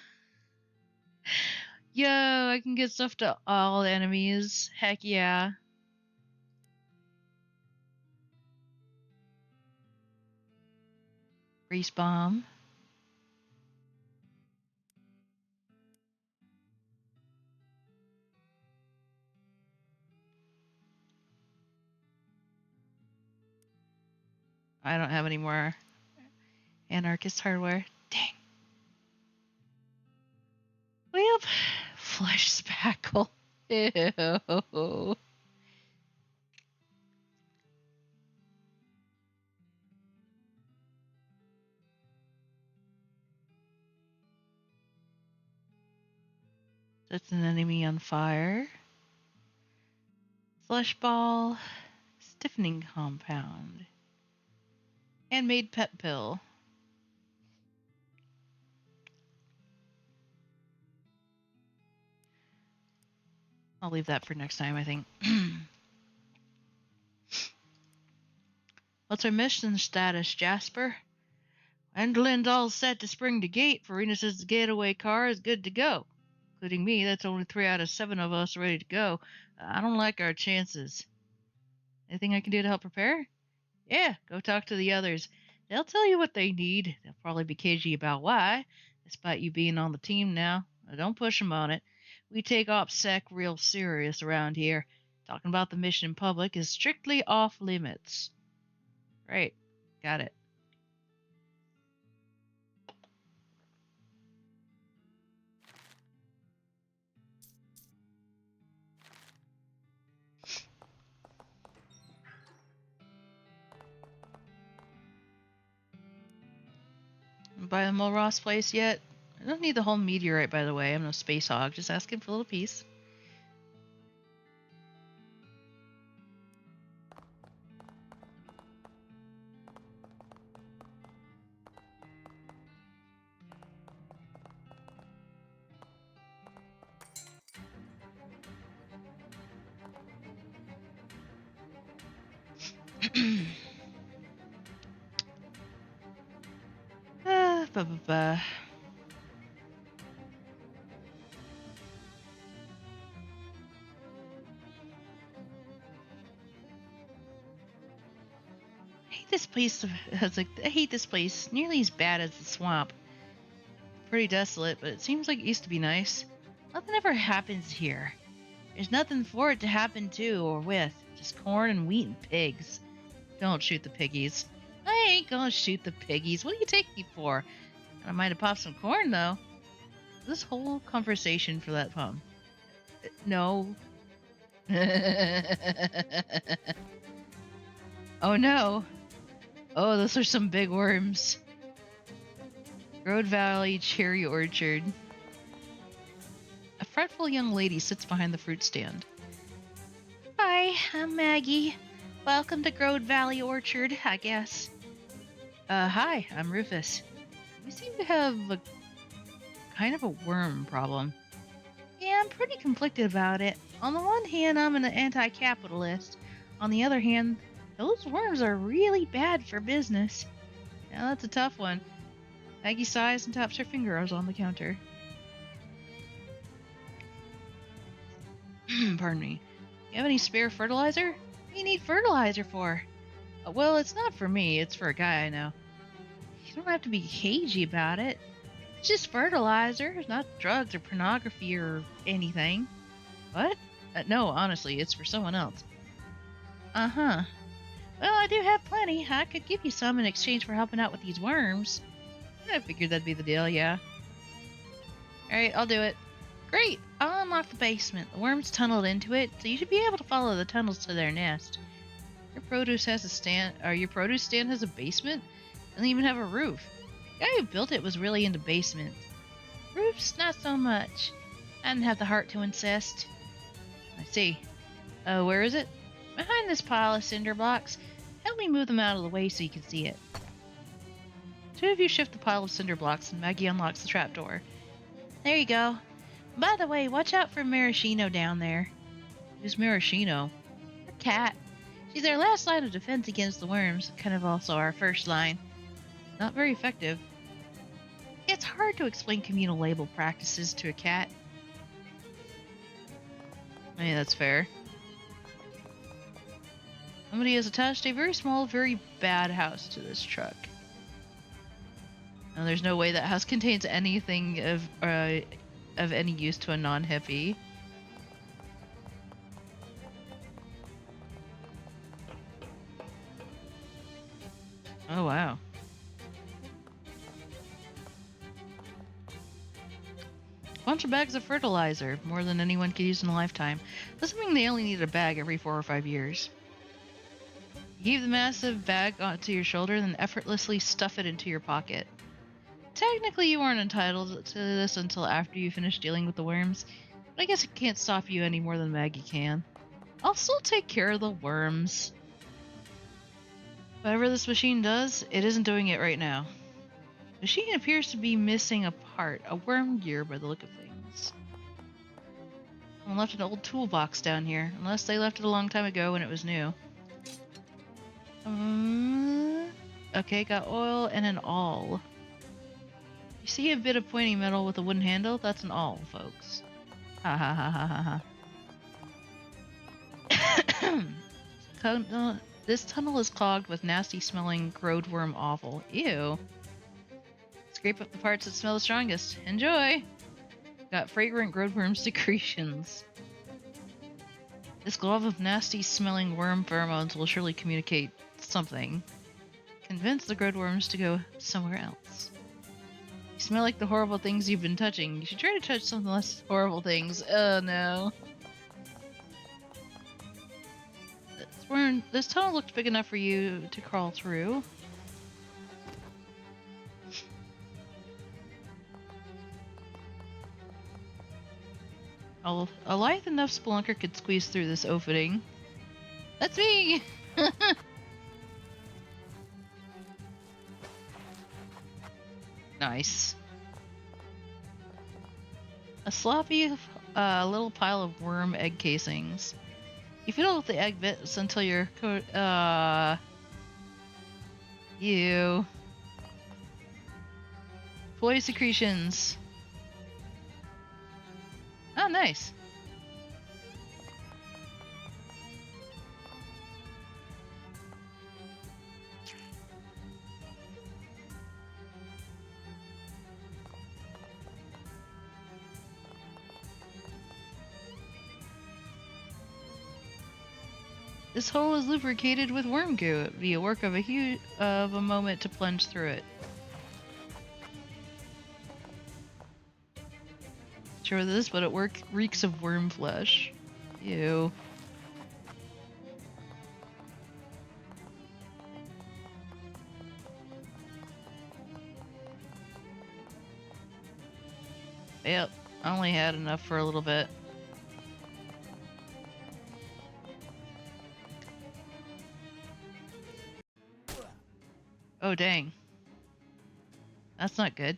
Yo, I can get stuff to all enemies. Heck yeah. Grease bomb. I don't have any more anarchist hardware. Dang. Well, flesh spackle. Ew. That's an enemy on fire. Flesh ball. Stiffening compound. Handmade pet pill. I'll leave that for next time, I think. What's our mission status, Jasper? Endlin's all set to spring the gate. Farina says the getaway car is good to go. Including me, that's only 3 out of 7 of us ready to go. I don't like our chances. Anything I can do to help prepare? Yeah, go talk to the others. They'll tell you what they need. They'll probably be cagey about why, despite you being on the team now. Don't push them on it. We take OPSEC real serious around here. Talking about the mission in public is strictly off limits. Right. Got it. Buy the Mulross place yet? I don't need the whole meteorite, by the way. I'm no space hog. Just asking for a little piece. Ba. I hate this place. I hate this place. Nearly as bad as the swamp. Pretty desolate, but it seems like it used to be nice. Nothing ever happens here. There's nothing for it to happen to or with. Just corn and wheat and pigs. Don't shoot the piggies. I ain't gonna shoot the piggies. What do you take me for? I might have popped some corn, though. This whole conversation for that poem. No. Oh no. Oh, those are some big worms. Road Valley Cherry Orchard. A fretful young lady sits behind the fruit stand. Hi, I'm Maggie. Welcome to Grode Valley Orchard, I guess. Hi, I'm Rufus. We seem to have a kind of a worm problem. Yeah, I'm pretty conflicted about it. On the one hand, I'm an anti-capitalist. On the other hand, those worms are really bad for business. Now that's a tough one. Maggie sighs and taps her fingers on the counter. Pardon me. You have any spare fertilizer? What do you need fertilizer for? Well, it's not for me, it's for a guy I know. You don't have to be cagey about it. It's just fertilizer, it's not drugs or pornography or anything. What? No, honestly, it's for someone else. Uh-huh. Well, I do have plenty. I could give you some in exchange for helping out with these worms. I figured that'd be the deal, yeah. Alright, I'll do it. Great! I'll unlock the basement. The worms tunneled into it, so you should be able to follow the tunnels to their nest. Your produce stand has a basement? Doesn't even have a roof. The guy who built it was really into basements. Roofs, not so much. I didn't have the heart to insist. I see. Where is it? Behind this pile of cinder blocks. Help me move them out of the way so you can see it. Two of you shift the pile of cinder blocks and Maggie unlocks the trapdoor. There you go. By the way, watch out for Maraschino down there. Who's Maraschino? A cat. She's our last line of defense against the worms, kind of also our first line. Not very effective. It's hard to explain communal label practices to a cat. I mean, that's fair. Somebody has attached a very small, very bad house to this truck. Now, there's no way that house contains anything of any use to a non-hippie. Oh, wow. Bunch of bags of fertilizer, more than anyone could use in a lifetime. Doesn't mean they only need a bag every 4 or 5 years. You heave the massive bag onto your shoulder, then effortlessly stuff it into your pocket. Technically, you weren't entitled to this until after you finish dealing with the worms, but I guess it can't stop you any more than Maggie can. I'll still take care of the worms. Whatever this machine does, it isn't doing it right now. The machine appears to be missing a part, a worm gear by the look of things. Someone left an old toolbox down here, unless they left it a long time ago when it was new. Okay, got oil and an awl. You see a bit of pointy metal with a wooden handle? That's an awl, folks. Ha ha ha ha ha ha. This tunnel is clogged with nasty smelling growed worm offal. Ew. Scrape up the parts that smell the strongest. Enjoy! Got fragrant growed worm secretions. This glob of nasty smelling worm pheromones will surely communicate something. Convince the growed worms to go somewhere else. You smell like the horrible things you've been touching. You should try to touch some less horrible things. Oh no. This tunnel looked big enough for you to crawl through. A lithe enough spelunker could squeeze through this opening. That's me! Nice. A sloppy little pile of worm egg casings. You fiddle with the egg bits until you're ew. Employee secretions. Oh, nice. This hole is lubricated with worm goo. It'd be a work of a moment to plunge through it. Sure of this, but it reeks of worm flesh. Ew. Yep, I only had enough for a little bit. Oh, dang. That's not good.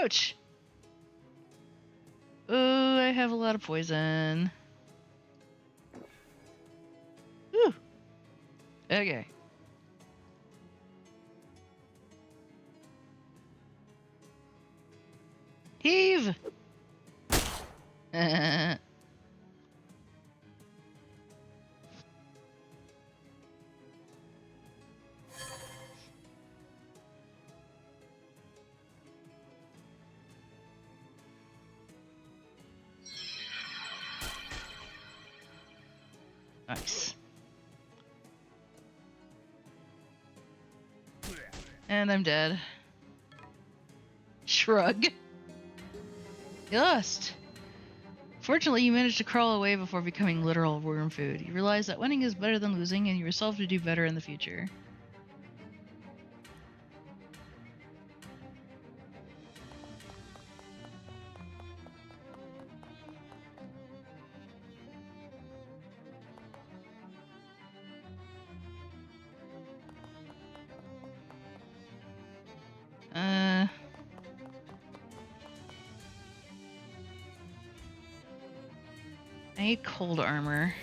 Ouch! Oh, I have a lot of poison. Whew. Okay. Heave! Nice. And I'm dead. Shrug. Dust. Fortunately, you managed to crawl away before becoming literal worm food. You realize that winning is better than losing, and you resolve to do better in the future. I need cold armor.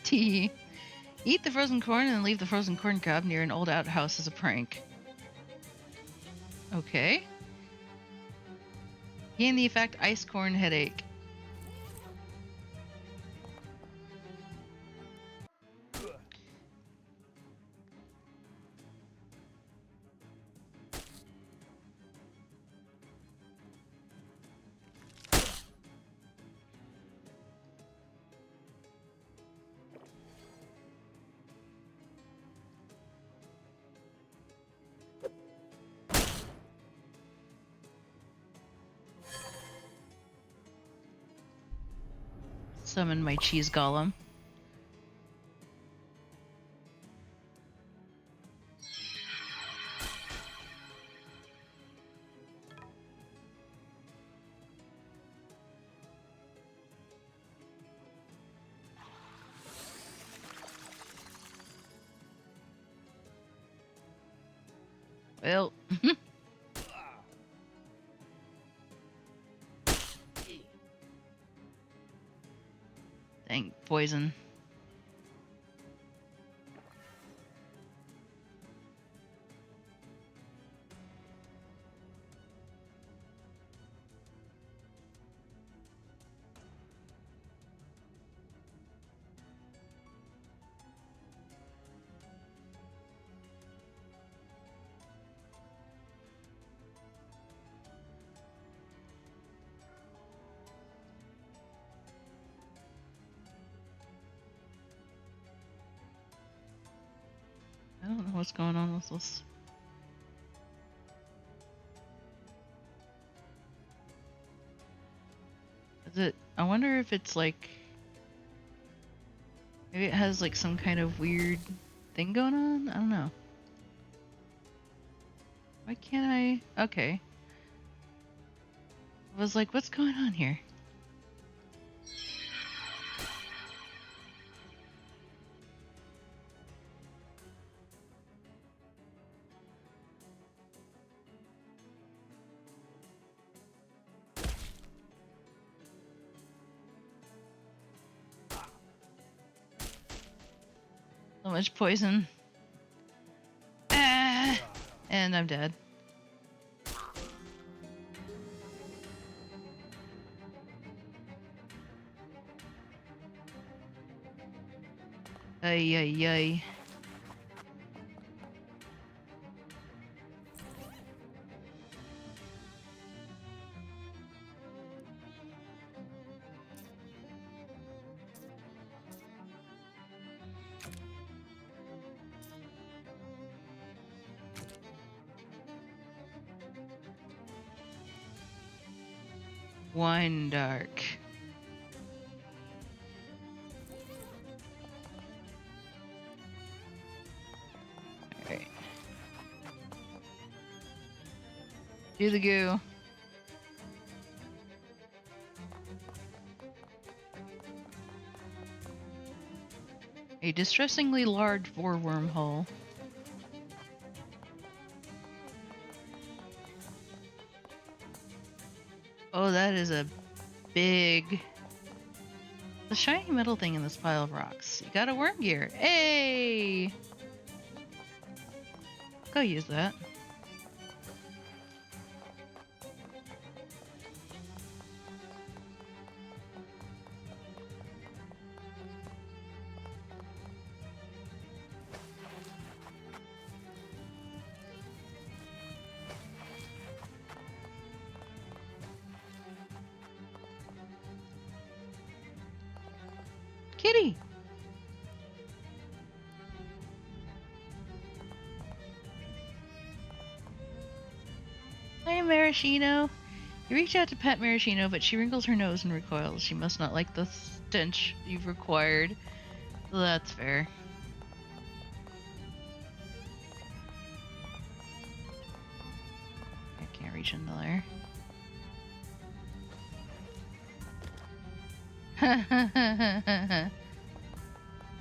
Tea. Eat the frozen corn and leave the frozen corn cob near an old outhouse as a prank. Okay. Gain the effect ice corn headache. Summon my cheese golem. Well. Dang, poison. I don't know what's going on with this. Is it? I wonder if it's like. Maybe it has like some kind of weird thing going on? I don't know. Why can't I? Okay. I was like, what's going on here? So much poison. Ah! And I'm dead. Ay, ay, ay. Wine dark. Alright. Do the goo. A distressingly large vor wormhole. Oh, that is a big... The shiny metal thing in this pile of rocks. You got a worm gear. Hey! Go use that. Kitty! Hi, Maraschino. You reach out to pet Maraschino, but she wrinkles her nose and recoils. She must not like the stench you've required. So that's fair. I can't reach into there.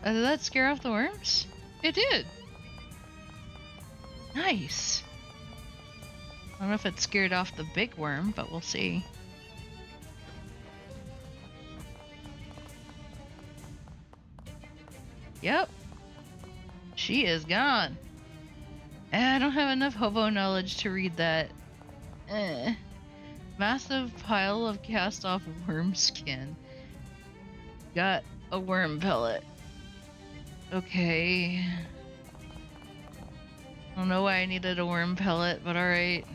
Did that scare off the worms? It did. Nice. I don't know if it scared off the big worm, but we'll see. Yep. She is gone. I don't have enough hobo knowledge to read that. Massive pile of cast off worm skin. Got a worm pellet. Okay. I don't know why I needed a worm pellet, but alright.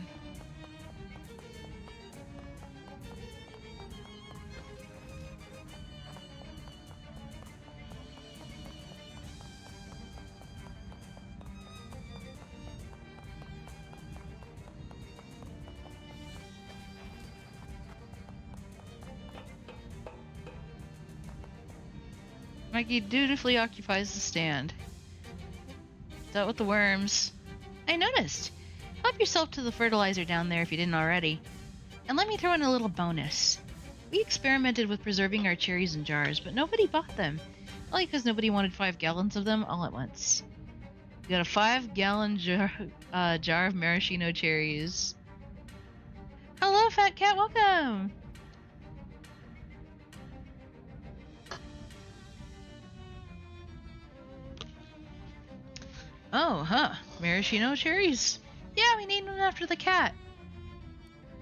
Mikey dutifully occupies the stand. What's out with the worms? I noticed. Help yourself to the fertilizer down there if you didn't already. And let me throw in a little bonus. We experimented with preserving our cherries in jars, but nobody bought them. Only because nobody wanted 5 gallons of them all at once. We got a 5-gallon jar of maraschino cherries. Hello, Fat Cat, welcome! Oh, huh. Maraschino cherries. Yeah, we named them after the cat.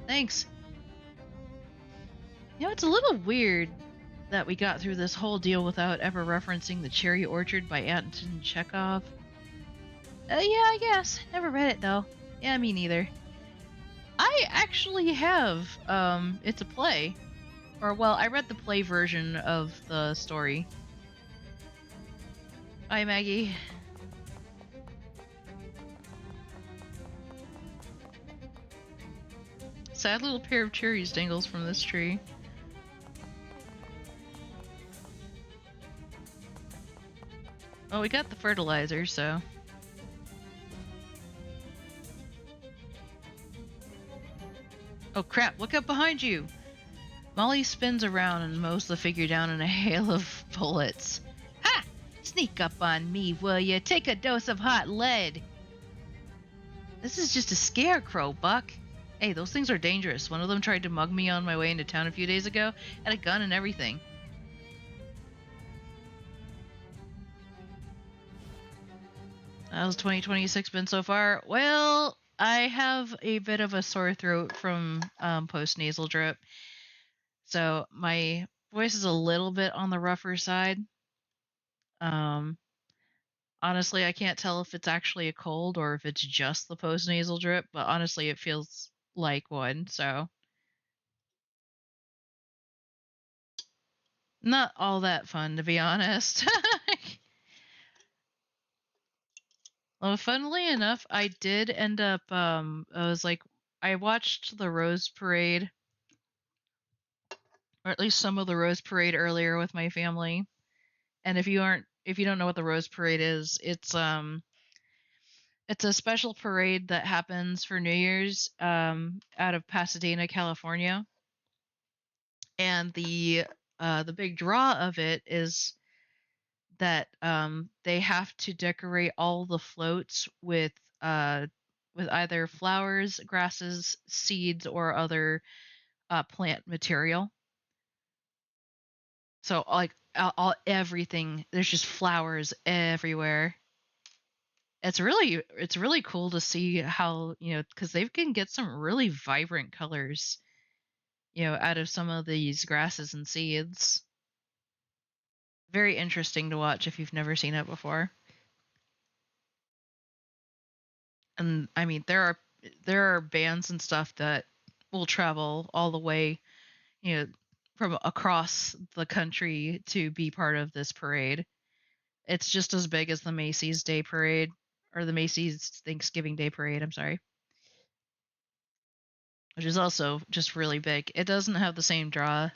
Thanks. You know, it's a little weird that we got through this whole deal without ever referencing The Cherry Orchard by Anton Chekhov. Yeah, I guess. Never read it, though. Yeah, me neither. I actually have. It's a play. Or, well, I read the play version of the story. Hi, Maggie. Sad little pair of cherries dangles from this tree. Oh, we got the fertilizer, so... Oh crap, look up behind you! Molly spins around and mows the figure down in a hail of bullets. Ha! Sneak up on me, will ya? Take a dose of hot lead! This is just a scarecrow, Buck. Hey, those things are dangerous. One of them tried to mug me on my way into town a few days ago. Had a gun and everything. How's 2026 been so far? Well, I have a bit of a sore throat from post-nasal drip. So my voice is a little bit on the rougher side. Honestly, I can't tell if it's actually a cold or if it's just the post-nasal drip, but honestly, it feels like one, so... Not all that fun, to be honest. Well, funnily enough, I did end up, I watched the Rose Parade or at least some of the Rose Parade earlier with my family. And if you don't know what the Rose Parade is, it's a special parade that happens for New Year's out of Pasadena, California. And the big draw of it is that they have to decorate all the floats with either flowers, grasses, seeds, or other plant material. So like everything, there's just flowers everywhere. It's really cool to see how, because they can get some really vibrant colors, out of some of these grasses and seeds. Very interesting to watch if you've never seen it before. And I mean, there are bands and stuff that will travel all the way, you know, from across the country to be part of this parade. It's just as big as the Macy's Day Parade or the Macy's Thanksgiving Day Parade, I'm sorry, which is also just really big. It doesn't have the same draw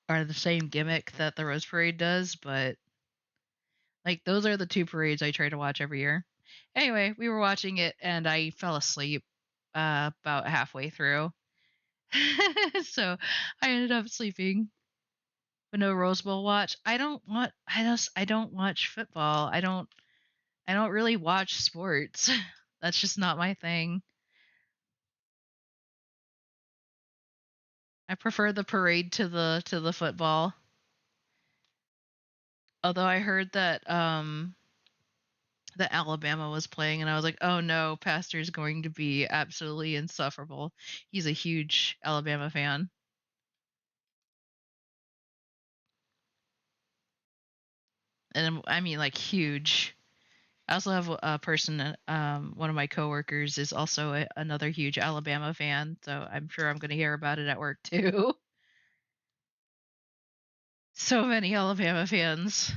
or the same gimmick that the Rose Parade does, but like those are the two parades I try to watch every year. Anyway, we were watching it and I fell asleep about halfway through. So I ended up sleeping. But no Rose Bowl watch. I don't watch football. I don't really watch sports. That's just not my thing. I prefer the parade to the football. Although I heard that Alabama was playing and I was like, "Oh no, Pastor's going to be absolutely insufferable." He's a huge Alabama fan. And I mean like huge. I also have a person, one of my coworkers is also another huge Alabama fan, so I'm sure I'm going to hear about it at work too. So many Alabama fans.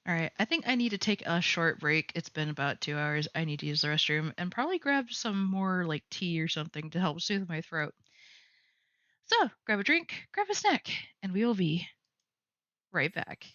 All right, I think I need to take a short break. It's been about 2 hours. I need to use the restroom and probably grab some more like tea or something to help soothe my throat. So grab a drink, grab a snack, and we will be right back.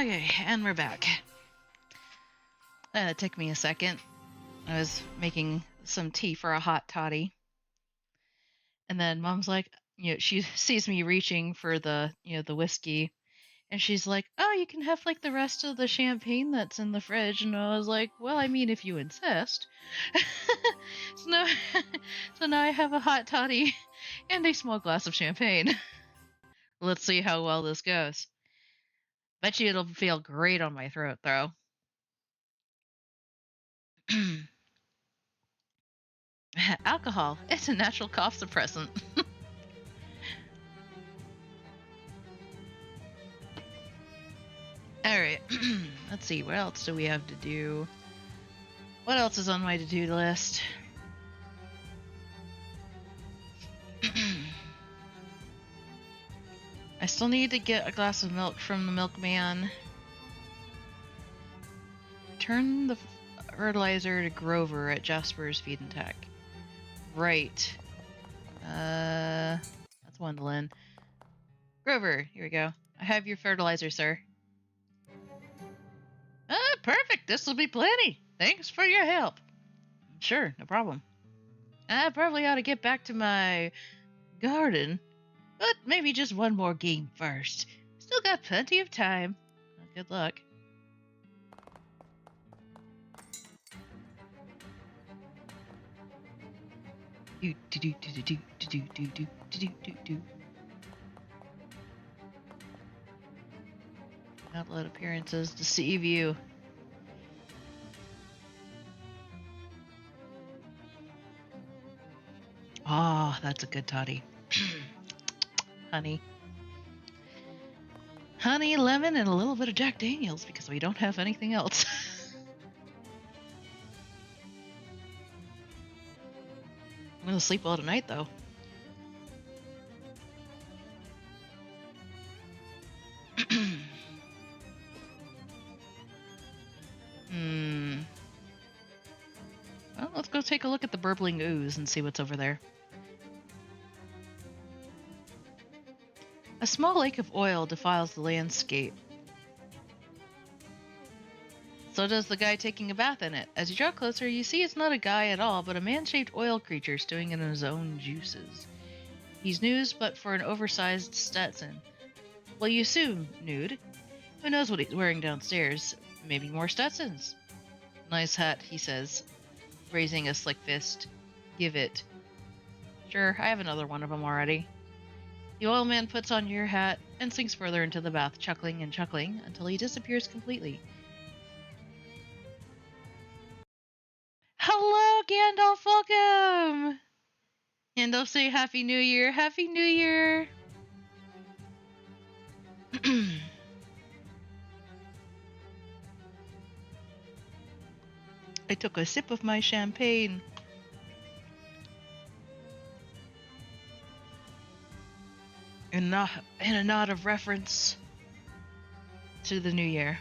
Okay, and we're back. It took me a second. I was making some tea for a hot toddy. And then Mom's like, she sees me reaching for the whiskey. And she's like, oh, you can have like the rest of the champagne that's in the fridge. And I was like, well, I mean, if you insist. so, now, so now I have a hot toddy and a small glass of champagne. Let's see how well this goes. Bet you it'll feel great on my throat, though. Alcohol. It's a natural cough suppressant. Alright. Let's see. What else do we have to do? What else is on my to-do list? I still need to get a glass of milk from the milkman. Turn the fertilizer to Grover at Jasper's Feed and Tech. Right. That's Wendolyn. Grover, here we go. I have your fertilizer, sir. Ah, perfect. This will be plenty. Thanks for your help. Sure, no problem. I probably ought to get back to my garden, but maybe just one more game first. Still got plenty of time. Well, good luck. Not let appearances deceive you. Ah, oh, that's a good toddy. Honey. Honey, lemon, and a little bit of Jack Daniels because we don't have anything else. I'm gonna sleep well tonight, though. Well, let's go take a look at the burbling ooze and see what's over there. A small lake of oil defiles the landscape. So does the guy taking a bath in it. As you draw closer, you see it's not a guy at all, but a man-shaped oil creature stewing in his own juices. He's nude, but for an oversized Stetson. Well, you assume nude. Who knows what he's wearing downstairs? Maybe more Stetsons. Nice hat, he says, raising a slick fist. Give it. Sure, I have another one of them already. The oil man puts on your hat and sinks further into the bath, chuckling and chuckling until he disappears completely. Hello, Gandalf, welcome! Gandalf, say Happy New Year, Happy New Year! I took a sip of my champagne. In a nod of reference to the new year.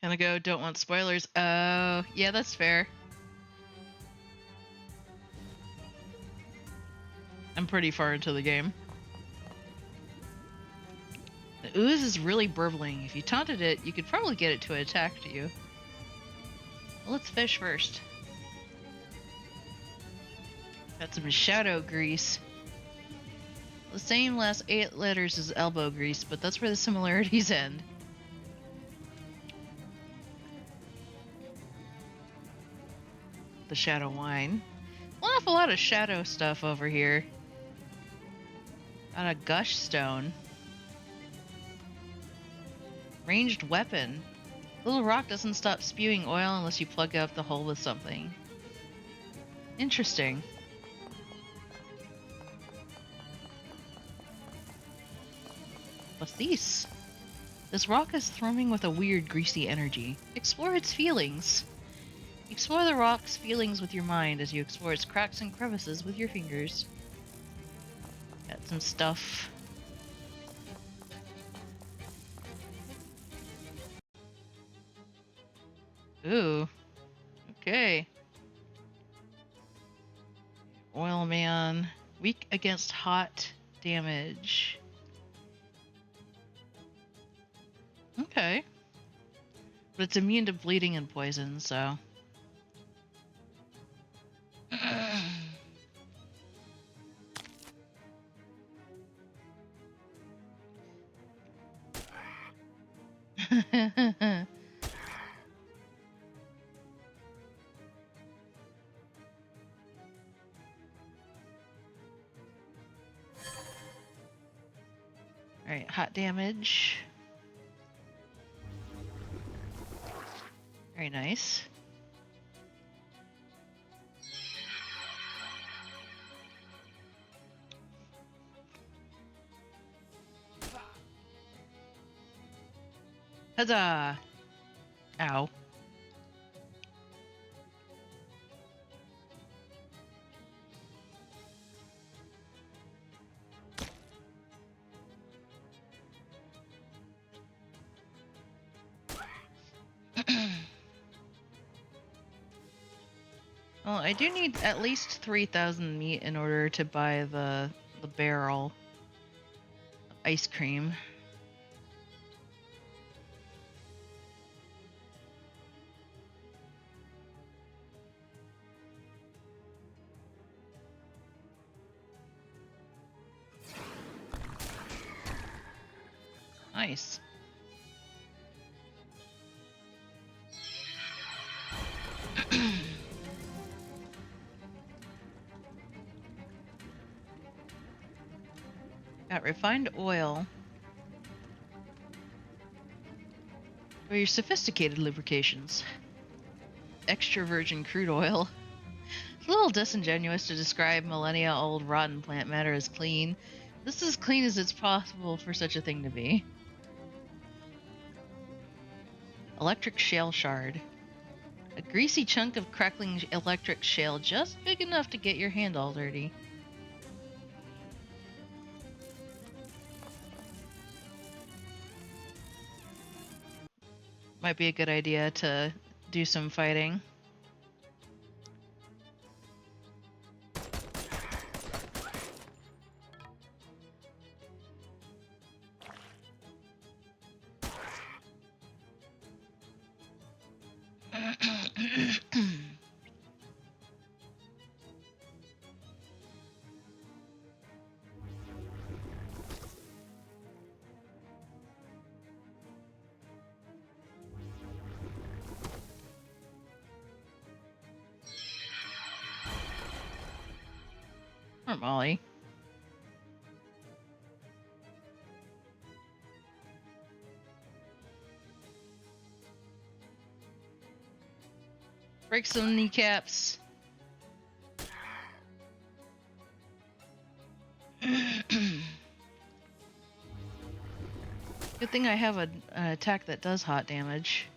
Gonna go, don't want spoilers. Oh, yeah, that's fair. I'm pretty far into the game. The ooze is really burbling. If you taunted it, you could probably get it to attack you. Well, let's fish first. Got some shadow grease. The same last 8 letters as elbow grease, but that's where the similarities end. The shadow wine. An awful lot of shadow stuff over here. Got a gush stone. Ranged weapon. Little rock doesn't stop spewing oil unless you plug up the hole with something. Interesting. What's this? This rock is thrumming with a weird greasy energy. Explore its feelings. Explore the rock's feelings with your mind as you explore its cracks and crevices with your fingers. Got some stuff. Ooh. Okay. Oil man. Weak against hot damage. Okay. But it's immune to bleeding and poison, so. Alright, hot damage. Very nice. Huzzah! Ow. Well, I do need at least 3,000 meat in order to buy the barrel of ice cream. Nice. Got refined oil. For your sophisticated lubrications. Extra virgin crude oil. It's a little disingenuous to describe millennia-old rotten plant matter as clean. This is as clean as it's possible for such a thing to be. Electric shale shard. A greasy chunk of crackling electric shale just big enough to get your hand all dirty. Might be a good idea to do some fighting. Or Molly. Break some kneecaps. Good thing I have an attack that does hot damage.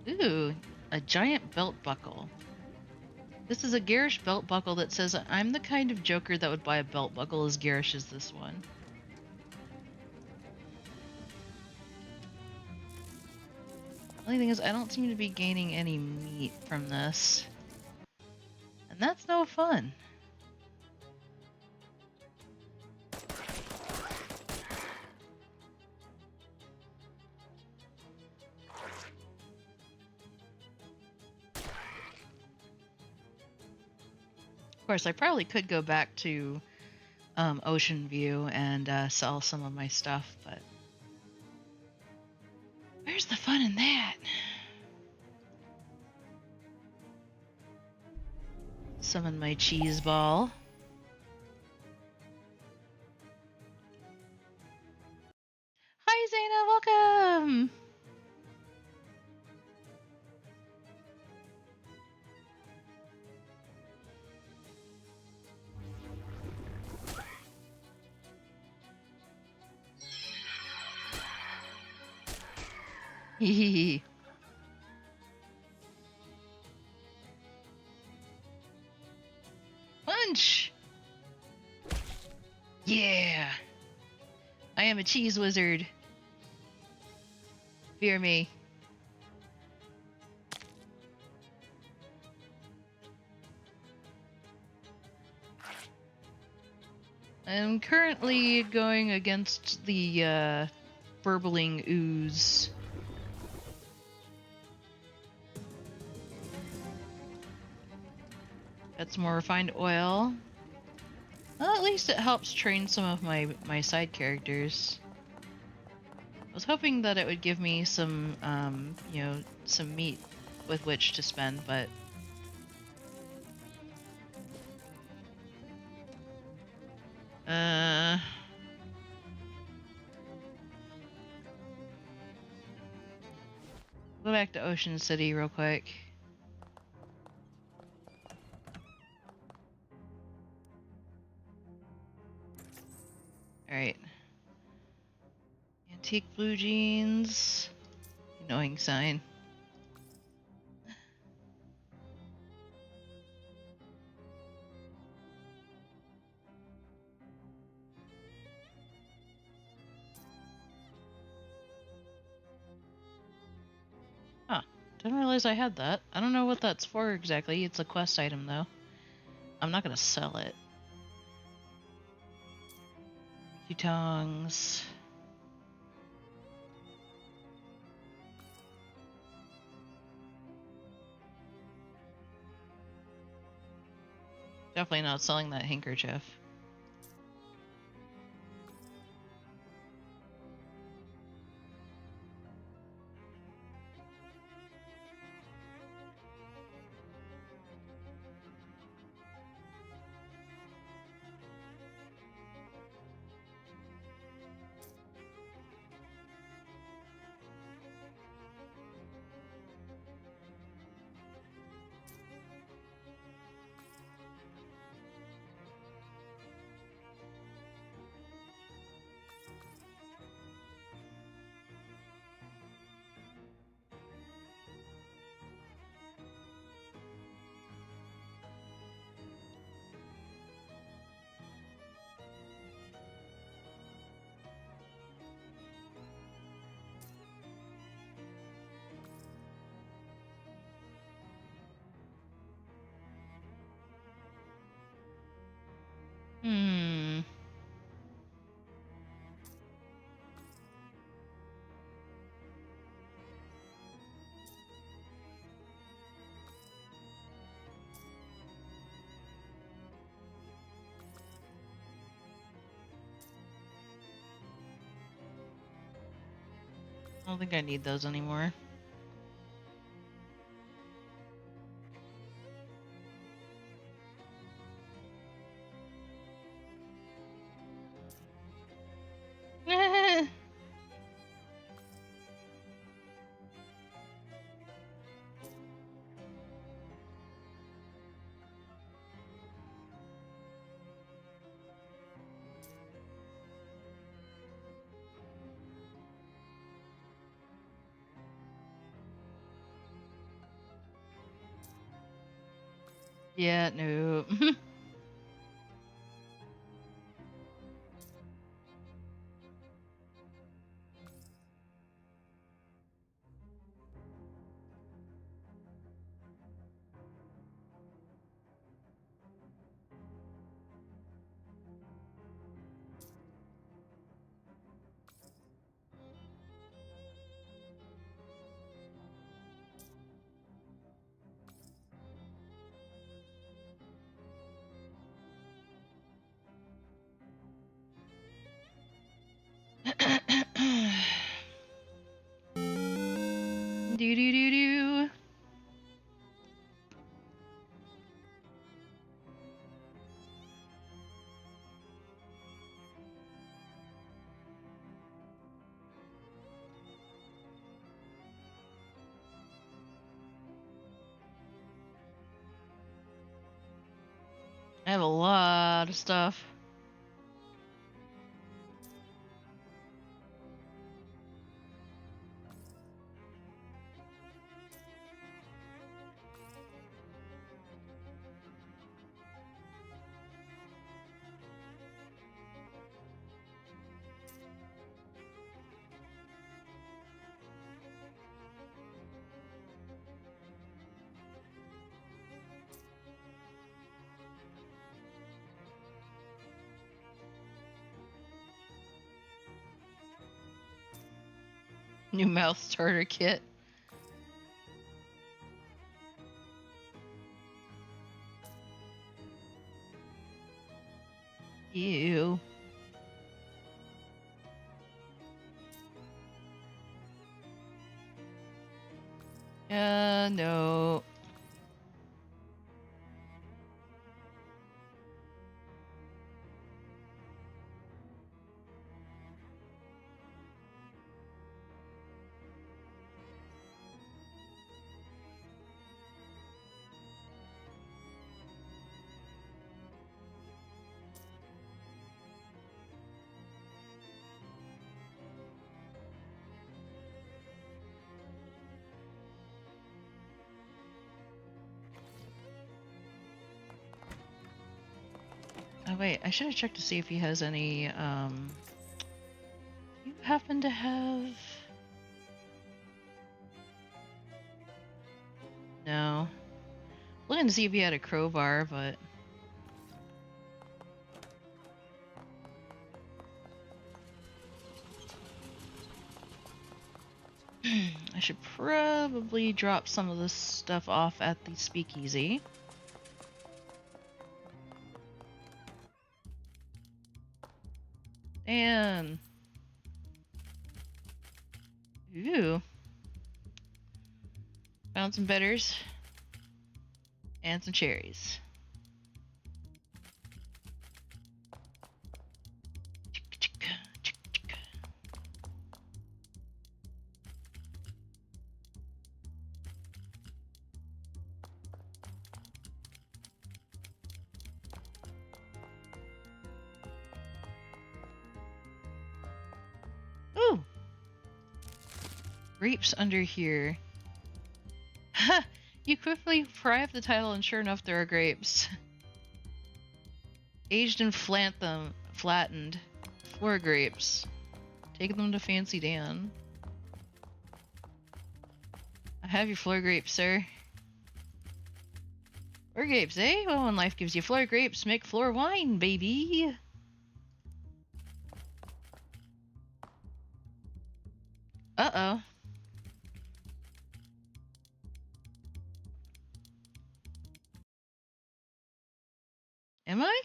Ooh, a giant belt buckle. This is a garish belt buckle that says, I'm the kind of joker that would buy a belt buckle as garish as this one. The only thing is, I don't seem to be gaining any meat from this. And that's no fun. Of course, I probably could go back to Ocean View and sell some of my stuff, but where's the fun in that? Summon my cheese ball. Hi, Zaina, welcome! Hehehe. Punch! Yeah! I am a cheese wizard. Fear me. I'm currently going against the burbling ooze. Got some more refined oil. Well, at least it helps train some of my side characters. I was hoping that it would give me some, some meat with which to spend, but... Go back to Ocean City real quick. Alright. Antique blue jeans. Annoying sign. Huh. Didn't realize I had that. I don't know what that's for exactly. It's a quest item, though. I'm not gonna sell it. Tongs. Definitely not selling that handkerchief. Hmm. I don't think I need those anymore. Yeah, no. Do do do do. I have a lot of stuff. New mouth starter kit. Ew. No. Oh wait, I should have checked to see if he has any, you happen to have... No. Looking to see if he had a crowbar, but... I should probably drop some of this stuff off at the speakeasy. And... Ooh. Found some bitters. And some cherries. Ooh! Grapes under here. Ha! You quickly pry up the title and sure enough there are grapes. Aged and flattened. 4 grapes. Take them to Fancy Dan. I have your floor grapes, sir. Floor grapes, eh? Well, when life gives you floor grapes, make floor wine, baby! Uh-oh. Am I?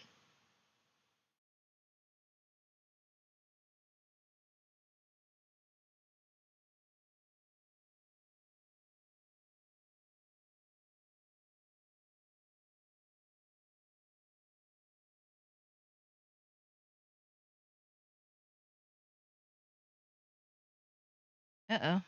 Uh-oh.